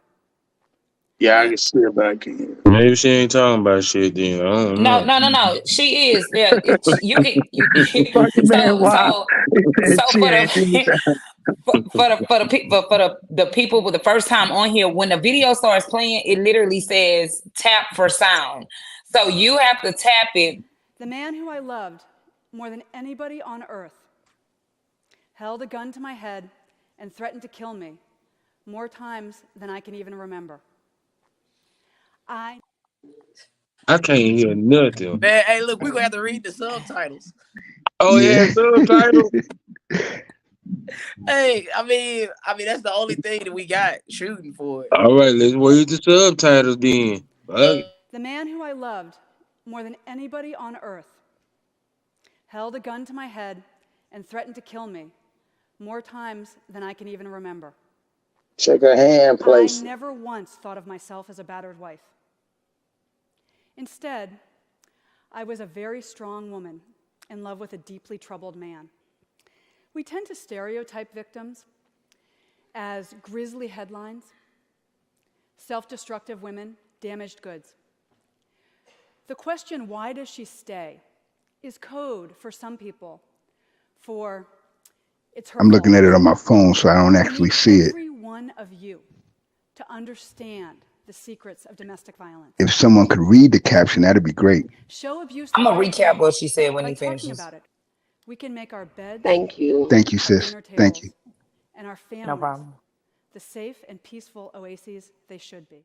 Speaker 9: Yeah, I can see it, but I can't hear it.
Speaker 1: Maybe she ain't talking about shit then. I don't know.
Speaker 4: No. She is. Yeah, you can. For the people with the first time on here, when the video starts playing, it literally says tap for sound. So you have to tap it.
Speaker 11: The man who I loved more than anybody on earth held a gun to my head and threatened to kill me more times than I can even remember.
Speaker 1: I can't hear nothing.
Speaker 2: Man, hey, look, we're gonna have to read the subtitles.
Speaker 1: Oh yeah, subtitles.
Speaker 2: Hey, I mean, that's the only thing that we got shooting for it.
Speaker 1: All right, let's read the subtitles then.
Speaker 11: The man who I loved more than anybody on earth held a gun to my head and threatened to kill me more times than I can even remember.
Speaker 9: Check her hand, place.
Speaker 11: I never once thought of myself as a battered wife. Instead, I was a very strong woman in love with a deeply troubled man. We tend to stereotype victims as grisly headlines, self-destructive women, damaged goods. The question, why does she stay, is code for some people for it's her
Speaker 14: I'm looking
Speaker 11: fault.
Speaker 14: at it on my phone, so I don't actually see it.
Speaker 11: Every one of you to understand the secrets of domestic violence.
Speaker 14: If someone could read the caption, that'd be great.
Speaker 11: Show abuse.
Speaker 4: I'm gonna recap what she said when
Speaker 11: by
Speaker 4: he
Speaker 11: talking
Speaker 4: finishes.
Speaker 11: about it. We can make our beds.
Speaker 10: Thank you.
Speaker 14: Thank you, sis. Thank you.
Speaker 11: And our families.
Speaker 4: No problem.
Speaker 11: The safe and peaceful oases they should be.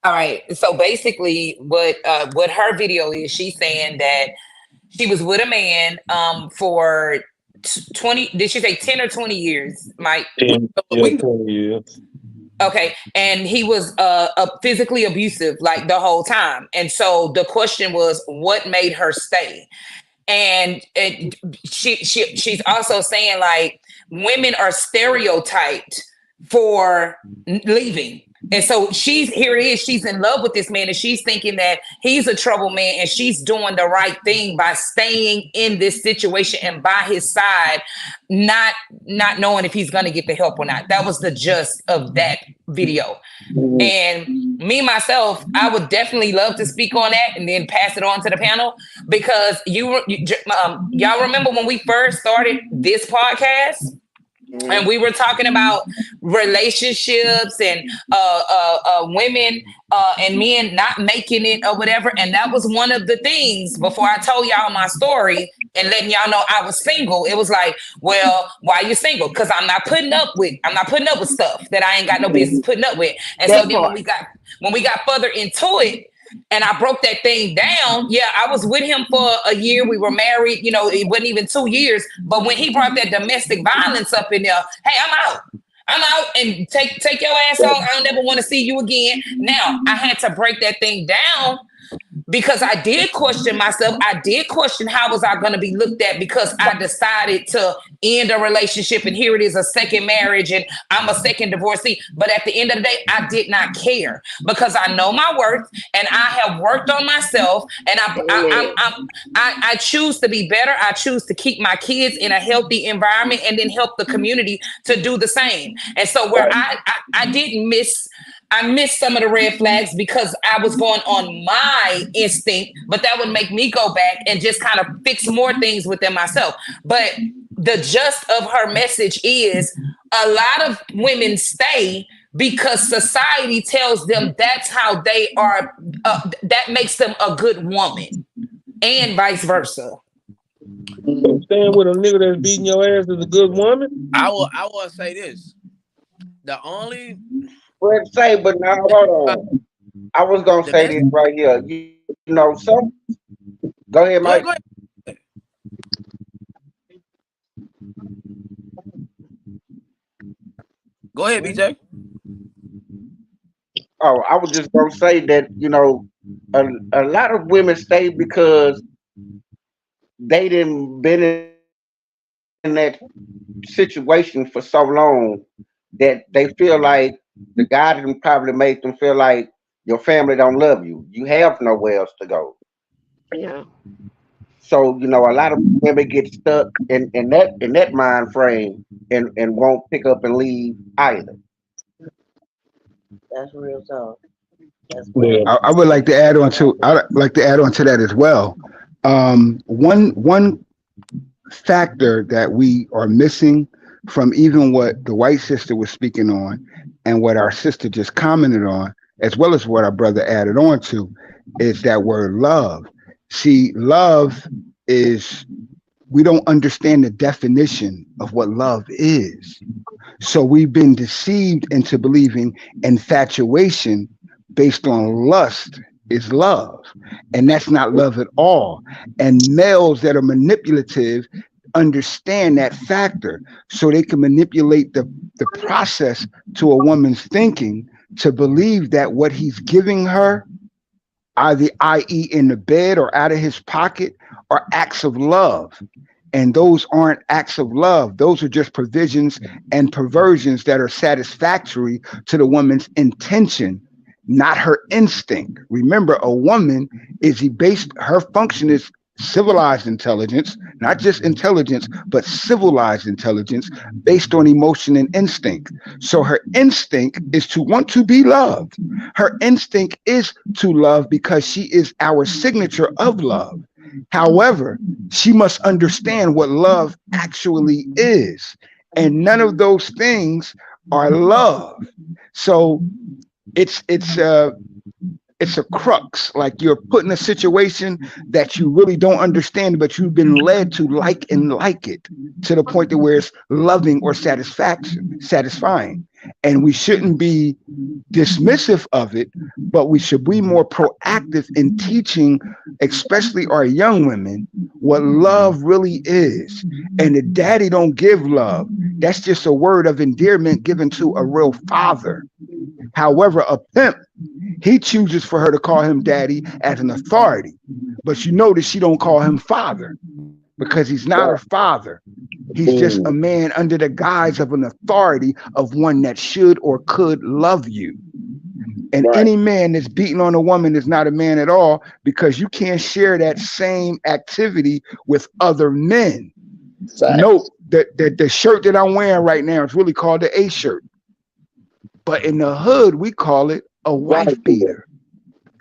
Speaker 4: All right. So basically, what her video is, she's saying that she was with a man for 20. Did she say 10 or 20 years, Mike?
Speaker 1: 10, yeah, 20 years.
Speaker 4: Okay, and he was physically abusive like the whole time, and so the question was, what made her stay? And she's also saying like women are stereotyped for leaving. And so here it is, she's in love with this man and she's thinking that he's a trouble man and she's doing the right thing by staying in this situation and by his side, not knowing if he's going to get the help or not. That was the gist of that video. And me, myself, I would definitely love to speak on that and then pass it on to the panel, because y'all remember when we first started this podcast? And we were talking about relationships and women and men not making it or whatever. And that was one of the things before I told y'all my story and letting y'all know I was single. It was like, well, why are you single? Because I'm not putting up with stuff that I ain't got no business putting up with. And so then when we got further into it, and I broke that thing down. Yeah, I was with him for a year. We were married, it wasn't even 2 years. But when he brought that domestic violence up in there, hey, I'm out and take your ass home. I don't ever want to see you again. Now, I had to break that thing down because I did question myself. I did question how was I going to be looked at, because I decided to end a relationship, and here it is, a second marriage, and I'm a second divorcee. But at the end of the day, I did not care, because I know my worth and I have worked on myself, and I choose to be better. I choose to keep my kids in a healthy environment and then help the community to do the same. And so where I didn't miss, I missed some of the red flags because I was going on my instinct, but that would make me go back and just kind of fix more things within myself. But the gist of her message is a lot of women stay because society tells them that's how they are. That makes them a good woman, and vice versa.
Speaker 1: So staying with a nigga that's beating your ass is a good woman?
Speaker 2: I will say this. The only...
Speaker 5: But now hold on. I was gonna say this right here. Go ahead, Mike.
Speaker 2: Go ahead, BJ.
Speaker 5: Oh, I was just gonna say that a lot of women stay because they didn't been in that situation for so long that they feel like the guy didn't probably make them feel like your family don't love you. You have nowhere else to go.
Speaker 10: Yeah.
Speaker 5: So a lot of women get stuck in that mind frame and won't pick up and leave either.
Speaker 6: That's real talk.
Speaker 14: I would like to add on to that as well. One factor that we are missing from even what the white sister was speaking on and what our sister just commented on, as well as what our brother added on to, is that word love. See, love is, we don't understand the definition of what love is. So we've been deceived into believing infatuation based on lust is love. And that's not love at all. And males that are manipulative understand that factor, so they can manipulate the process to a woman's thinking to believe that what he's giving her, either i.e. in the bed or out of his pocket, are acts of love. And those aren't acts of love. Those are just provisions and perversions that are satisfactory to the woman's intention not her instinct. Remember, a woman her function is civilized intelligence, not just intelligence, but civilized intelligence based on emotion and instinct. So her instinct is to want to be loved. Her instinct is to love because she is our signature of love. However, she must understand what love actually is. And none of those things are love. So it's a crux. Like you're put in a situation that you really don't understand, but you've been led to like it to the point to where it's loving or satisfying. And we shouldn't be dismissive of it, but we should be more proactive in teaching, especially our young women, what love really is. And the daddy don't give love. That's just a word of endearment given to a real father. However, a pimp, he chooses for her to call him daddy as an authority. But you notice she don't call him father because he's not her father. He's just a man under the guise of an authority of one that should or could love you. And any man that's beating on a woman is not a man at all, because you can't share that same activity with other men. Note that the shirt that I'm wearing right now is really called the A shirt. But in the hood, we call it a wife beater.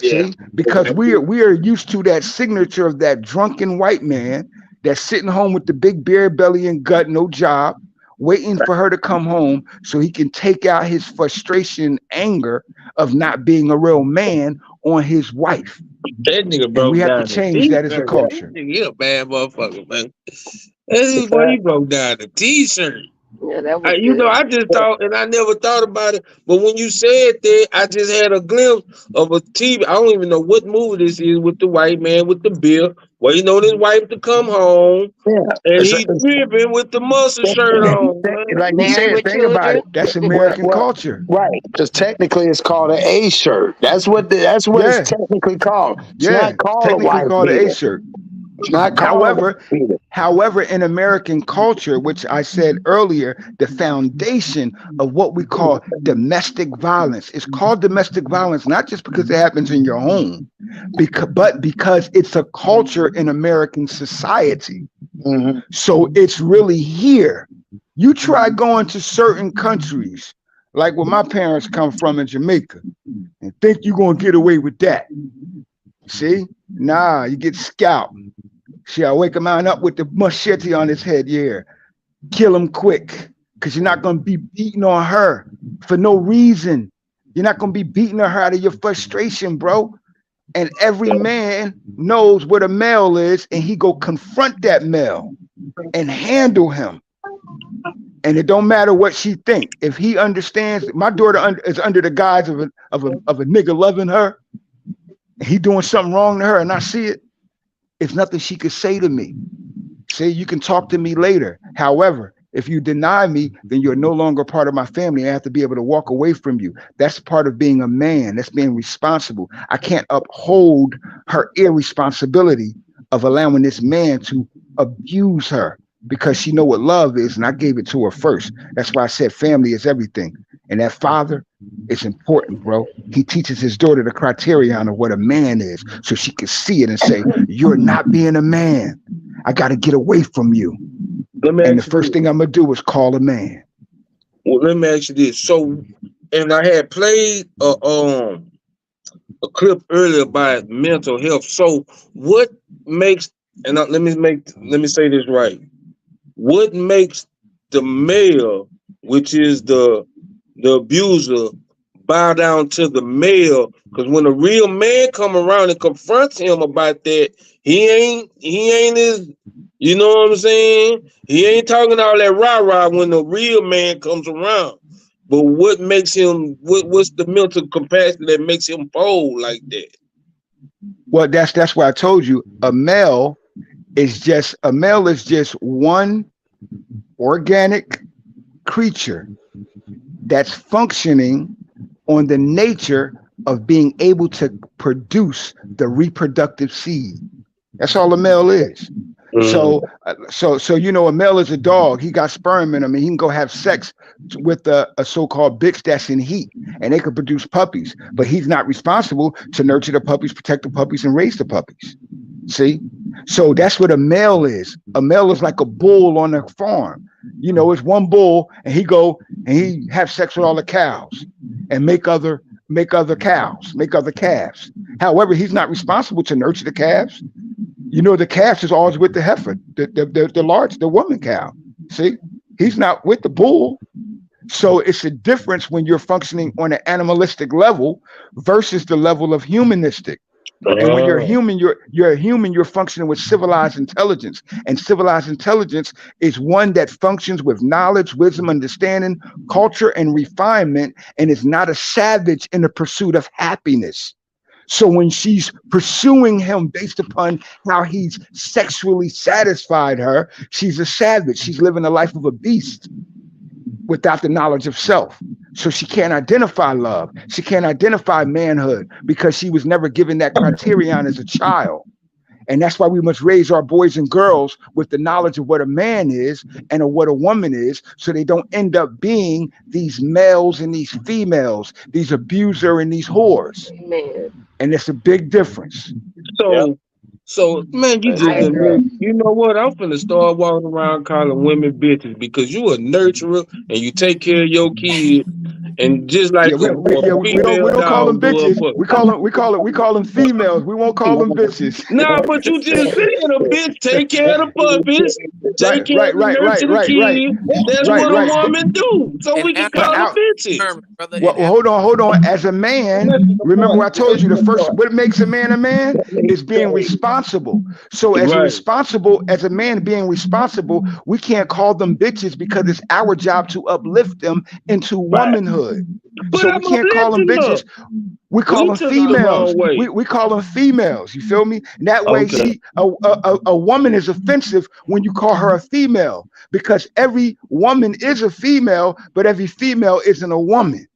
Speaker 14: See, because we are used to that signature of that drunken white man that's sitting home with the big beer belly and gut, no job, waiting for her to come home so he can take out his frustration, anger of not being a real man on his wife.
Speaker 1: That nigga broke down.
Speaker 14: We have to change that as a culture.
Speaker 1: He a bad motherfucker, man. That's why he broke down the t-shirt.
Speaker 10: Yeah, that was
Speaker 1: You know, I just thought, and I never thought about it, but when you said that, I just had a glimpse of a TV. I don't even know what movie this is with the white man with the beer, waiting on his wife to come home, and he tripping with the muscle shirt on.
Speaker 9: Like you said, think about it.
Speaker 14: That's American culture,
Speaker 9: right? Because technically, it's called an A shirt. That's what it's technically called. It's not called a wife beater.
Speaker 14: A shirt. However, in American culture, which I said earlier, the foundation of what we call domestic violence is called domestic violence, not just because it happens in your home, but because it's a culture in American society. So it's really here. You try going to certain countries, like where my parents come from in Jamaica, and think you're going to get away with that. See? Nah, you get scalped. See, I wake a man up with the machete on his head, kill him quick, because you're not going to be beating on her for no reason. You're not going to be beating her out of your frustration, bro. And every man knows what a male is, and he go confront that male and handle him. And it don't matter what she think. If he understands, my daughter is under the guise of a nigga loving her, and he doing something wrong to her, and I see it. It's nothing she could say to me. Say, you can talk to me later. However, if you deny me, then you're no longer part of my family. I have to be able to walk away from you. That's part of being a man. That's being responsible. I can't uphold her irresponsibility of allowing this man to abuse her, because she know what love is, and I gave it to her first. That's why I said family is everything. And that father is important, bro. He teaches his daughter the criterion of what a man is, so she can see it and say, you're not being a man. I got to get away from you. And the first thing I'm going to do is call a man.
Speaker 1: Well, let me ask you this. So, and I had played a clip earlier about mental health. So what makes, and let me say this right. What makes the male, which is the abuser, bow down to the male? Because when a real man come around and confronts him about that, he ain't as, you know what I'm saying? He ain't talking all that rah-rah when the real man comes around. But what makes him, what's the mental capacity that makes him fold like that?
Speaker 14: Well, that's why I told you a male is just one organic creature that's functioning on the nature of being able to produce the reproductive seed. That's all a male is. So you know, a male is a dog. He got sperm in him, and he can go have sex with a so-called bitch that's in heat, and they could produce puppies. But he's not responsible to nurture the puppies, protect the puppies, and raise the puppies. See, so that's what a male is. A male is like a bull on a farm. You know, it's one bull, and he go and he have sex with all the cows, and make other cows, make other calves. However, he's not responsible to nurture the calves. You know, the calf is always with the heifer, the woman cow. See, he's not with the bull. So it's a difference when you're functioning on an animalistic level versus the level of humanistic. And when you're human, you're a human, you're functioning with civilized intelligence. And civilized intelligence is one that functions with knowledge, wisdom, understanding, culture, and refinement, and is not a savage in the pursuit of happiness. So when she's pursuing him based upon how he's sexually satisfied her, she's a savage. She's living the life of a beast without the knowledge of self. So she can't identify love. She can't identify manhood because she was never given that criterion as a child. And that's why we must raise our boys and girls with the knowledge of what a man is and of what a woman is, so they don't end up being these males and these females, these abuser and these whores.
Speaker 10: Amen.
Speaker 14: And it's a big difference.
Speaker 1: So man, you know what? I'm finna start walking around calling women bitches because you a nurturer and you take care of your kids. And just like
Speaker 14: we don't call them bitches. We call them females. We won't call them bitches.
Speaker 1: Nah, but you just said a bitch take care of the puppies, take care of the kids. That's what a woman do. So we can call them bitches.
Speaker 14: Well, hold on. As a man, remember I told you what makes a man is being responsible. So as a man being responsible, we can't call them bitches because it's our job to uplift them into womanhood. So we can't call them bitches. We call them females. We call them females. You feel me? And that way, a woman is offensive when you call her a female, because every woman is a female, but every female isn't a woman.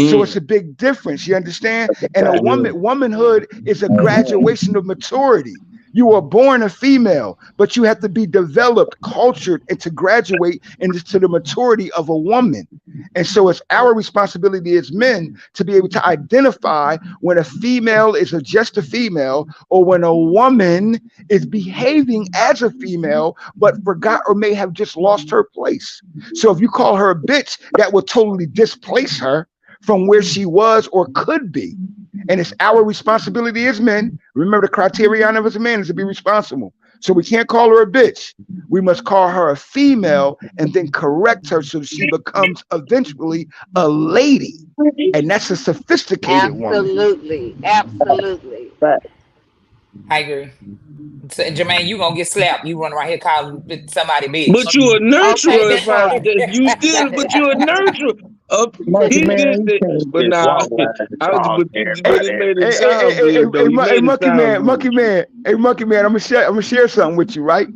Speaker 14: So it's a big difference. You understand? And womanhood is a graduation of maturity. You were born a female, but you have to be developed, cultured, and to graduate into the maturity of a woman. And so it's our responsibility as men to be able to identify when a female is just a female, or when a woman is behaving as a female, but forgot or may have just lost her place. So if you call her a bitch, that will totally displace her from where she was or could be. And it's our responsibility as men. Remember, the criterion of as a man is to be responsible. So we can't call her a bitch. We must call her a female and then correct her so she becomes eventually a lady. And that's a sophisticated woman.
Speaker 10: Absolutely.
Speaker 4: I agree. So, Jermaine, you gonna get slapped. You run around here calling somebody bitch.
Speaker 1: But you a nurturer. But you a nurturer. Monkey man,
Speaker 14: I'm gonna share something with you, right?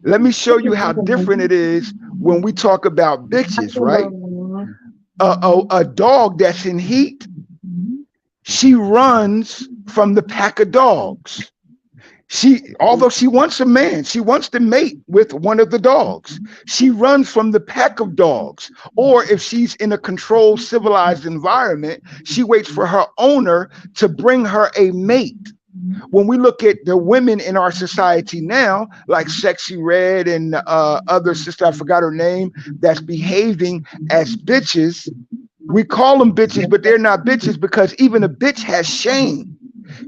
Speaker 14: Let me show you how different it is when we talk about bitches, right? A dog that's in heat, she runs from the pack of dogs. Although she wants a man, she wants to mate with one of the dogs. She runs from the pack of dogs. Or if she's in a controlled, civilized environment, she waits for her owner to bring her a mate. When we look at the women in our society now, like Sexy Red and other sister, I forgot her name, that's behaving as bitches, we call them bitches, but they're not bitches because even a bitch has shame.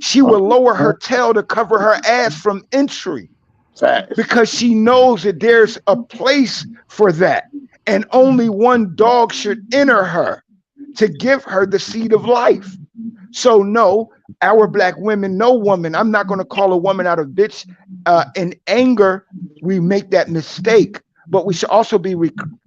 Speaker 14: She will lower her tail to cover her ass from entry because she knows that there's a place for that. And only one dog should enter her to give her the seed of life. So no, our black women, no woman, I'm not going to call a woman out of bitch. In anger, we make that mistake, but we should also be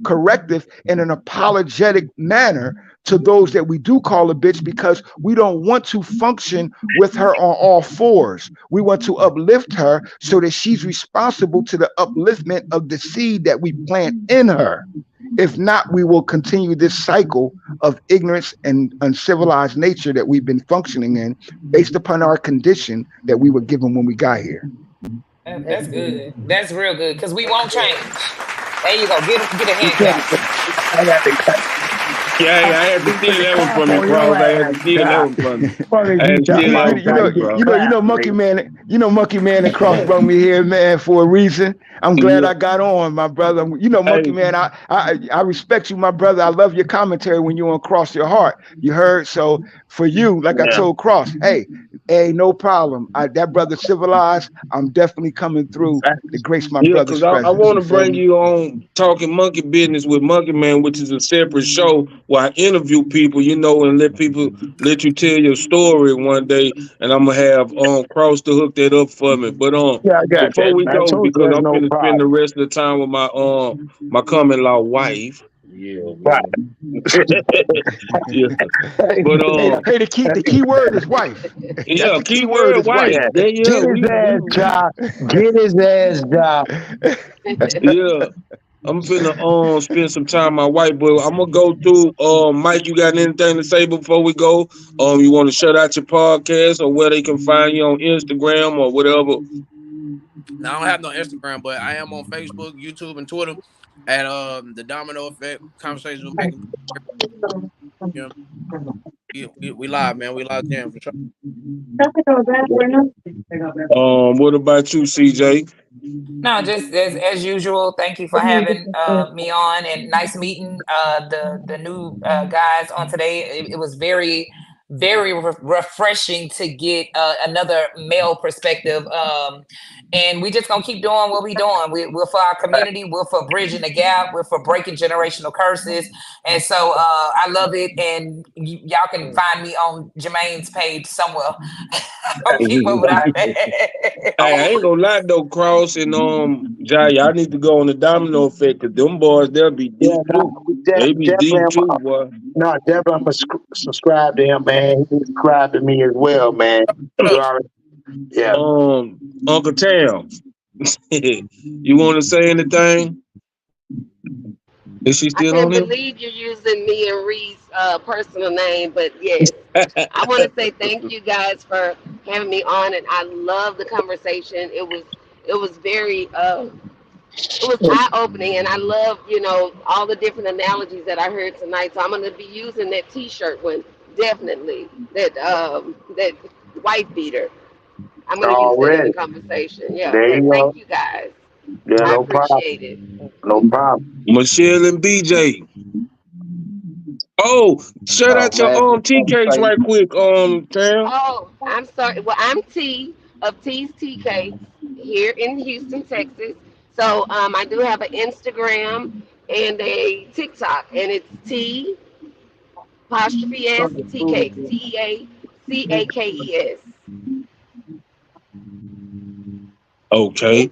Speaker 14: corrective in an apologetic manner to those that we do call a bitch, because we don't want to function with her on all fours. We want to uplift her so that she's responsible to the upliftment of the seed that we plant in her. If not, we will continue this cycle of ignorance and uncivilized nature that we've been functioning in based upon our condition that we were given when we got here.
Speaker 4: That's good. That's real good because we won't change. There you go. Get a hand clap.
Speaker 1: Yeah, I had to steal that one from you, Cross. I had to steal that one from you. I had to steal that one from you, bro.
Speaker 15: You know, Monkey Man and Cross brought me here, man, for a reason. I'm glad I got on, my brother. You know, Monkey Man, I respect you, my brother. I love your commentary when you're on Cross Your Heart. You heard? So for you, like I told Cross, hey, no problem. That brother civilized. I'm definitely coming through to grace my brother's presence.
Speaker 1: I want to bring you on Talking Monkey Business with Monkey Man, which is a separate show where I interview people, you know, and let you tell your story one day, and I'm gonna have Cross to hook that up for me. But before we go, because I'm gonna spend the rest of the time with my my common-law wife. Yeah, right. Yeah. But
Speaker 15: hey, the key word is wife.
Speaker 1: Yeah, key word is wife.
Speaker 9: Get his ass job. Get his ass job.
Speaker 1: Yeah. I'm finna spend some time with my wife, but I'm gonna go through. Mike, you got anything to say before we go? You want to shut out your podcast or where they can find you on Instagram or whatever?
Speaker 2: No, I don't have no Instagram, but I am on Facebook, YouTube, and Twitter at the Domino Effect Conversations with Making. We live, man. We logged in for sure.
Speaker 1: What about you, CJ?
Speaker 4: No, just as usual. Thank you for having me on, and nice meeting the new guys on today. It was very, very refreshing to get another male perspective. And we just gonna keep doing what we doing. We're for our community. We're for bridging the gap. We're for breaking generational curses. And so I love it. And y'all can find me on Jermaine's page somewhere. I'll keep up with that.
Speaker 1: Hey, I ain't gonna lie though, Cross and Jai, y'all need to go on the Domino Effect, because them boys, they'll be deep too. They be deep too, boy.
Speaker 9: No, definitely I'm gonna subscribe to him, man. He subscribed to me as well, man. Yeah.
Speaker 1: Uncle Tam, you want to say anything? Is she still on
Speaker 10: I
Speaker 1: here?
Speaker 10: can't believe you're using me and Reed's personal name, but yes, I want to say thank you guys for having me on, and I love the conversation. It was very it was eye-opening, and I love, you know, all the different analogies that I heard tonight. So I'm going to be using that T-shirt one, definitely, that wife beater. I'm going to use that in the conversation. Yeah, thank you guys.
Speaker 9: Yeah,
Speaker 10: I appreciate it.
Speaker 9: No problem.
Speaker 1: Michelle and BJ. Oh, shout out your T cakes right quick, Tam.
Speaker 10: Oh, I'm sorry. Well, I'm T of T's Tea Cakes here in Houston, Texas. So I do have an Instagram and a TikTok, and it's T apostrophe S Tea Cakes, TEACAKES.
Speaker 1: Okay.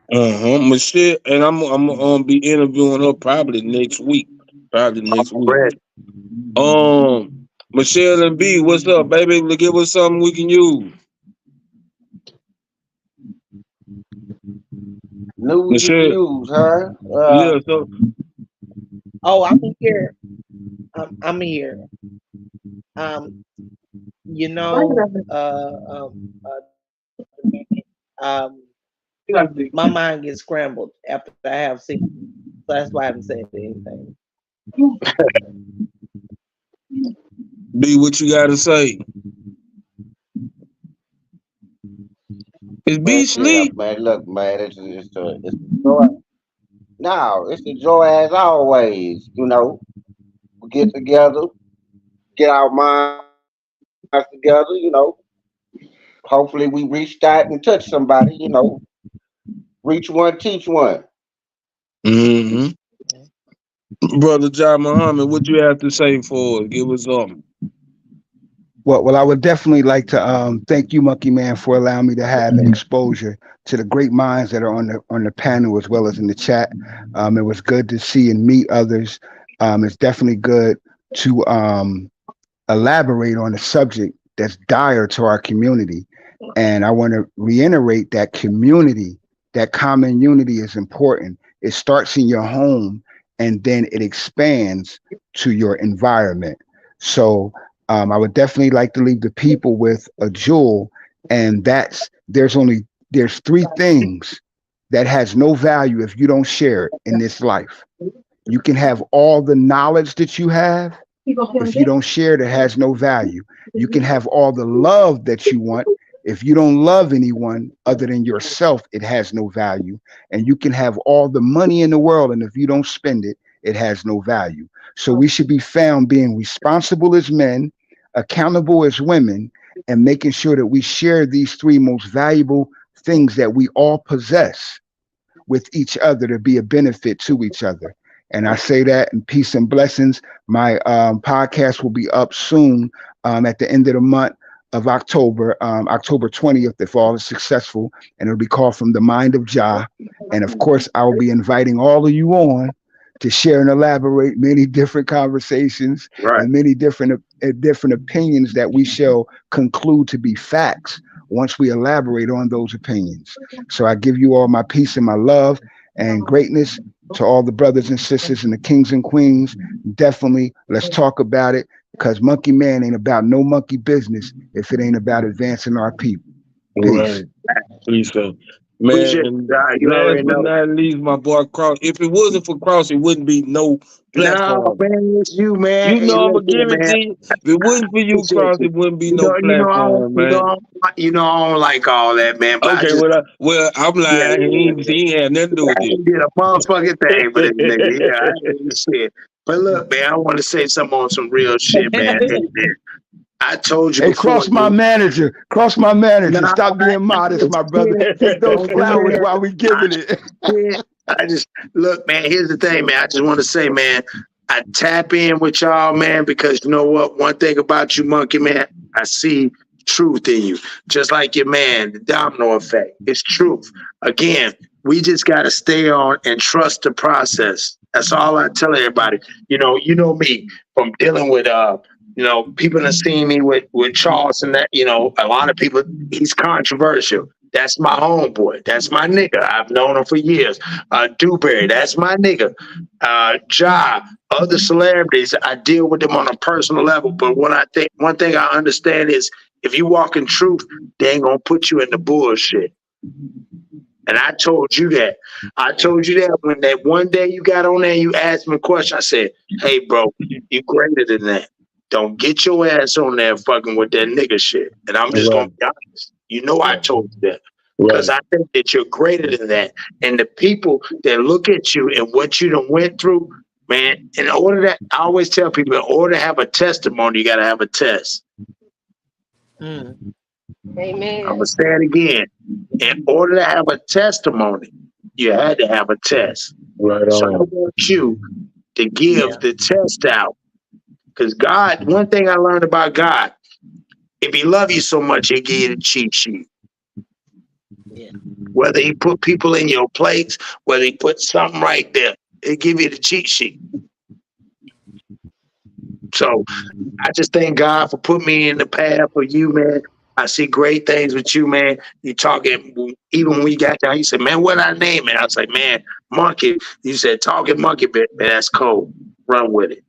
Speaker 1: Michelle, and I'm gonna be interviewing her probably next week. Michelle and B, what's up, baby? Give us something we can use.
Speaker 5: News, huh?
Speaker 1: Yeah. So.
Speaker 6: Oh, I'm here. I'm here. You know, my mind gets scrambled after I have seen. So that's why I haven't said anything.
Speaker 1: B, what you gotta say? Is B sleep?
Speaker 5: Man, look, man, it's a joy. No, it's a joy as always. You know, we get together, get our minds together. You know, hopefully we reach out and touch somebody. You know, reach one, teach one.
Speaker 1: Brother Jai Muhammad, what you have to say for us? Give us something.
Speaker 15: Well, I would definitely like to thank you, Monkey Man, for allowing me to have an exposure to the great minds that are on the panel as well as in the chat. It was good to see and meet others. It's definitely good to elaborate on a subject that's dire to our community. And I want to reiterate that community, that common unity is important. It starts in your home and then it expands to your environment. So I would definitely like to leave the people with a jewel, and there's only there's three things that has no value if you don't share it in this life. You can have all the knowledge that you have. If you don't share it, it has no value. You can have all the love that you want. If you don't love anyone other than yourself, it has no value. And you can have all the money in the world, and if you don't spend it, it has no value. So we should be found being responsible as men, accountable as women, and making sure that we share these three most valuable things that we all possess with each other to be a benefit to each other. And I say that in peace and blessings. My podcast will be up soon at the end of the month of October, October 20th, if all is successful. And it'll be called From the Mind of Jah. And of course, I will be inviting all of you on to share and elaborate many different conversations and many different opinions that we shall conclude to be facts once we elaborate on those opinions. So I give you all my peace and my love and greatness to all the brothers and sisters and the kings and queens. Definitely, let's talk about it, because Monkey Man ain't about no monkey business if it ain't about advancing our people. Peace.
Speaker 1: Peace. Man, and last but not least, my boy Cross. If it wasn't for Cross, it wouldn't be no platform.
Speaker 9: No, man, it's you, man.
Speaker 1: You know I'm gonna give it to you. If it wasn't for you, Cross, it wouldn't be no platform, man.
Speaker 9: I don't like all that, man. But
Speaker 1: okay, well, I'm lying. Yeah, he ain't had nothing to do with it.
Speaker 9: He did a motherfucking thing for this nigga. Yeah, I ain't shit. But look, man, I want to say something on some real shit, man. Hey, man, I told you.
Speaker 15: Hey, Cross my manager. Cross my manager. Nah, stop being modest, my brother. Take those flowers while we giving it.
Speaker 9: I just look, man. Here's the thing, man. I just want to say, man, I tap in with y'all, man, because you know what? One thing about you, Monkey Man, I see truth in you, just like your man, the domino effect. It's truth. Again, we just got to stay on and trust the process. That's all I tell everybody. You know me from dealing with people that seen me with Charles and that, a lot of people, he's controversial. That's my homeboy. That's my nigga. I've known him for years. Dewberry, that's my nigga. Ja, other celebrities, I deal with them on a personal level. But one thing I understand is if you walk in truth, they ain't gonna put you in the bullshit. And I told you that. I told you that when that one day you got on there and you asked me a question. I said, hey, bro, you greater than that. Don't get your ass on there fucking with that nigga shit. And I'm just gonna be honest. You know I told you that. Because I think that you're greater than that. And the people that look at you and what you done went through, man, I always tell people, in order to have a testimony, you gotta have a test.
Speaker 10: Amen.
Speaker 9: I'm gonna say it again. In order to have a testimony, you had to have a test.
Speaker 1: Right on.
Speaker 9: So I want you to give the test out. Because God, one thing I learned about God, if he love you so much, he'll give you the cheat sheet.
Speaker 2: Yeah.
Speaker 9: Whether he put people in your plates, whether he put something right there, he'll give you the cheat sheet. So I just thank God for putting me in the path for you, man. I see great things with you, man. You talking, even when we got down, you said, man, what I name it? I was like, man, Monkey. You said, talking monkey bit, man, that's cold. Run with it.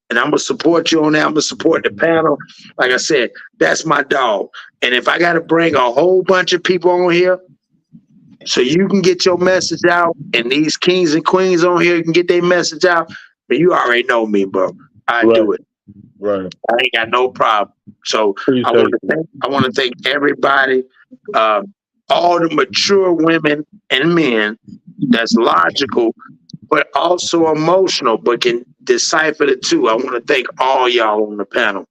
Speaker 9: And I'm going to support you on that. I'm going to support the panel. Like I said, that's my dog. And if I got to bring a whole bunch of people on here so you can get your message out and these kings and queens on here can get their message out, but you already know me, bro. I do it.
Speaker 1: Right.
Speaker 9: I ain't got no problem. So I want to thank everybody, all the mature women and men that's logical, but also emotional, but can decipher the two. I want to thank all y'all on the panel.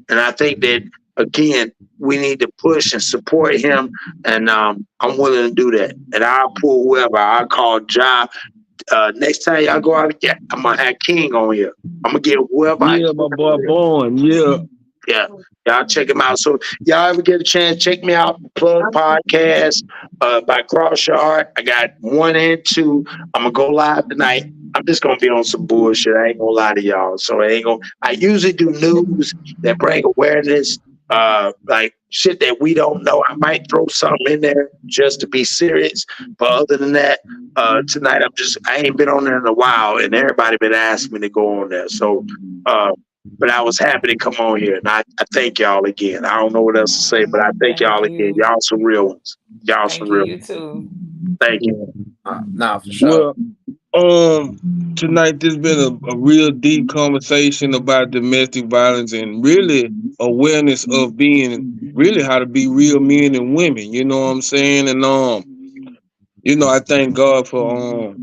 Speaker 9: And I think that, again, we need to push and support him. And I'm willing to do that. And I'll pull whoever. I'll call Ja. Next time y'all go out, I'm going to have King on here. I'm going to get whoever.
Speaker 1: Yeah, my boy Born. Yeah.
Speaker 9: Yeah. Y'all check him out. So y'all ever get a chance, check me out. Plug Podcast by Cross Your Heart. I got 1 and 2. I'm going to go live tonight. I'm just going to be on some bullshit. I ain't going to lie to y'all. So I usually do news that bring awareness, like shit that we don't know. I might throw something in there just to be serious. But other than that, tonight I ain't been on there in a while, and everybody been asking me to go on there. So But I was happy to come on here, and I thank y'all again. I don't know what else to say, but I thank y'all again. Y'all some real ones. Y'all some real ones.
Speaker 4: Too.
Speaker 9: Thank you.
Speaker 2: Nah, for sure.
Speaker 1: Well, tonight there's been a real deep conversation about domestic violence and really awareness of being really how to be real men and women. You know what I'm saying? And you know, I thank God for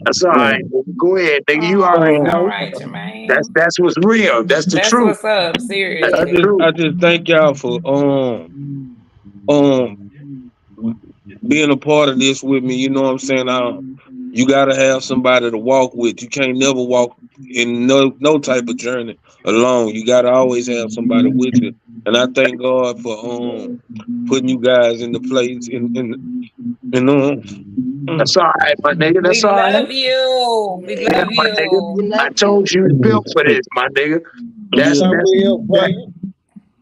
Speaker 9: That's all right. Go ahead, nigga. You already know.
Speaker 4: All right, Jermaine.
Speaker 9: That's what's real. That's the
Speaker 4: That's
Speaker 9: truth.
Speaker 4: what's up. Seriously.
Speaker 1: I just thank y'all for being a part of this with me. You know what I'm saying? You gotta have somebody to walk with. You can't never walk in no type of journey alone. You gotta always have somebody with you. And I thank God for putting you guys in the place
Speaker 9: That's all right, my nigga. That's all right.
Speaker 4: We love you. We love you.
Speaker 9: I told you built for this, my nigga.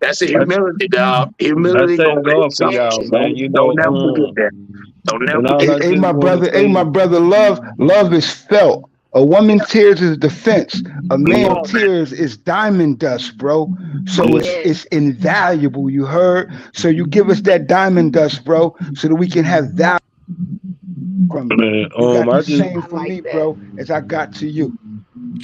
Speaker 9: That's a humility, dog. Humility.
Speaker 1: I thank God for y'all, man. You know,
Speaker 9: don't never forget that. Don't never forget.
Speaker 15: Hey, my brother, love is felt. A woman tears is defense. A man tears is diamond dust, bro. So it's invaluable. You heard? So you give us that diamond dust, bro, so that we can have value from it. You got the same for me, bro, as I got to you.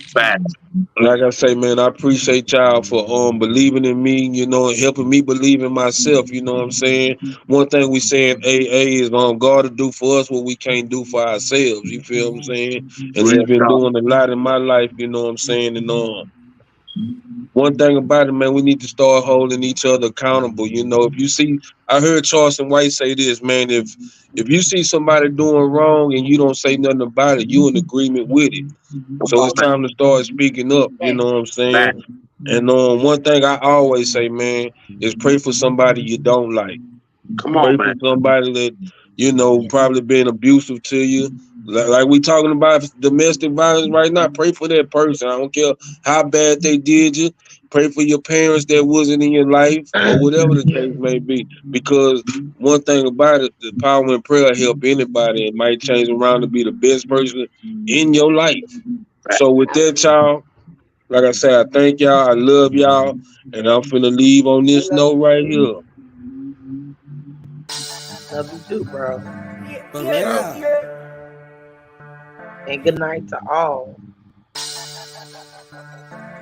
Speaker 1: Facts. Like I say, man, I appreciate y'all for believing in me, you know, and helping me believe in myself. You know what I'm saying? One thing we say in AA is God to do for us what we can't do for ourselves. You feel what I'm saying? And He's been doing a lot in my life, you know what I'm saying? And one thing about it, man, we need to start holding each other accountable. You know, if you see, I heard Charleston White say this, man, if you see somebody doing wrong and you don't say nothing about it, you in agreement with it. So it's time to start speaking up, you know what I'm saying? And one thing I always say, man, is pray for somebody you don't like. Pray for somebody that, you know, probably been abusive to you. Like we talking about domestic violence right now, pray for that person. I don't care how bad they did you. Pray for your parents that wasn't in your life or whatever the case may be. Because one thing about it, the power in prayer help anybody. It might change around to be the best person in your life. So with that, y'all, like I said, I thank y'all. I love y'all. And I'm finna leave on this note right here.
Speaker 6: Love you too, bro.
Speaker 2: Yeah.
Speaker 6: And good night to all.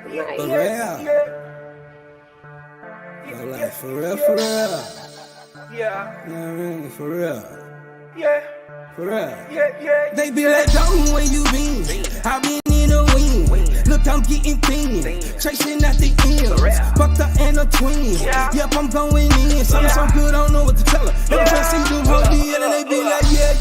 Speaker 2: For real. Yeah. You know what I mean? For real. Yeah. For real. Yeah. They be like, "Don't where you been? I been in a wing. Look, I'm getting thin. Chasing at the ends. Fucked up and a twin. Yep, I'm going in. Something so good, I don't know what to tell her. Every time I see them hold the end, and they be like, yeah.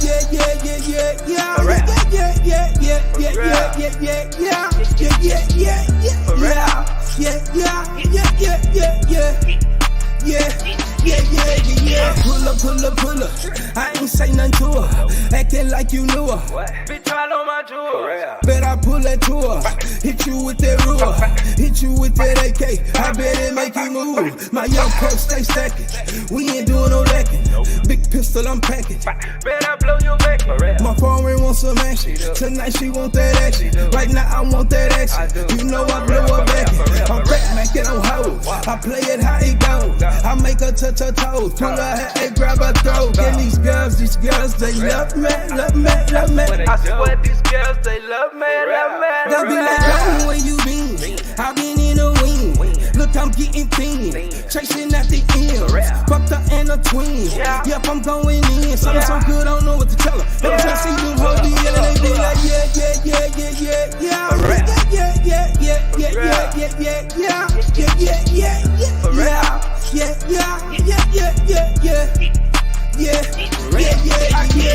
Speaker 2: Pull up. I ain't say nothing to her. Acting like you knew her. Bitch, I know my jewels. Bet I pull that to her. Hit you with that ruler. Hit you with that AK. I bet it make you move. My young perk stay stacking. We ain't doing no lacking. Big pistol, I'm packing. Bet I blow your back. My foreign wants some action. Tonight she want that action. Right now I want that action. You know I blow her back. I'm back, macking on hoes. I play it how it goes. I make her touch her toes. Pull her hair and grab her throat. And these girls, they love me. I swear these girls, they love me. They be like, "Don't where you been? I been in a wing. Look, I'm getting thin. Chasing at the end. Fucked up and a twin. Yep, I'm going in. Something so good, I don't know what to tell her. Every time I see them hold the end, and they be like, yeah.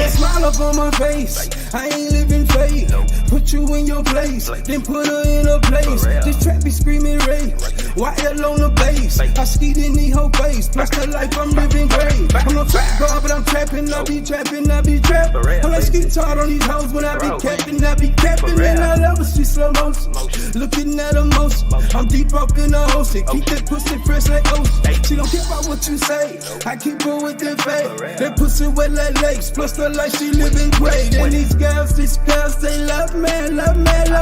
Speaker 2: Smile up on my face. I ain't living fake. Put you in your place, then put her in a place. This trap be screaming rage. YL on the bass. I skied in the whole face. Plus the life I'm living great. I'm no trap girl, but I'm trapping. I be trapping. I'm like ski hard on these hoes when I be capping. And I love her, she slow motion. Looking at her motion. I'm deep up in her hosting. Keep that pussy fresh like ocean. She don't care about what you say. I keep her with the fake. That pussy wet like lakes. Plus the life she living great. And these girls, they love me.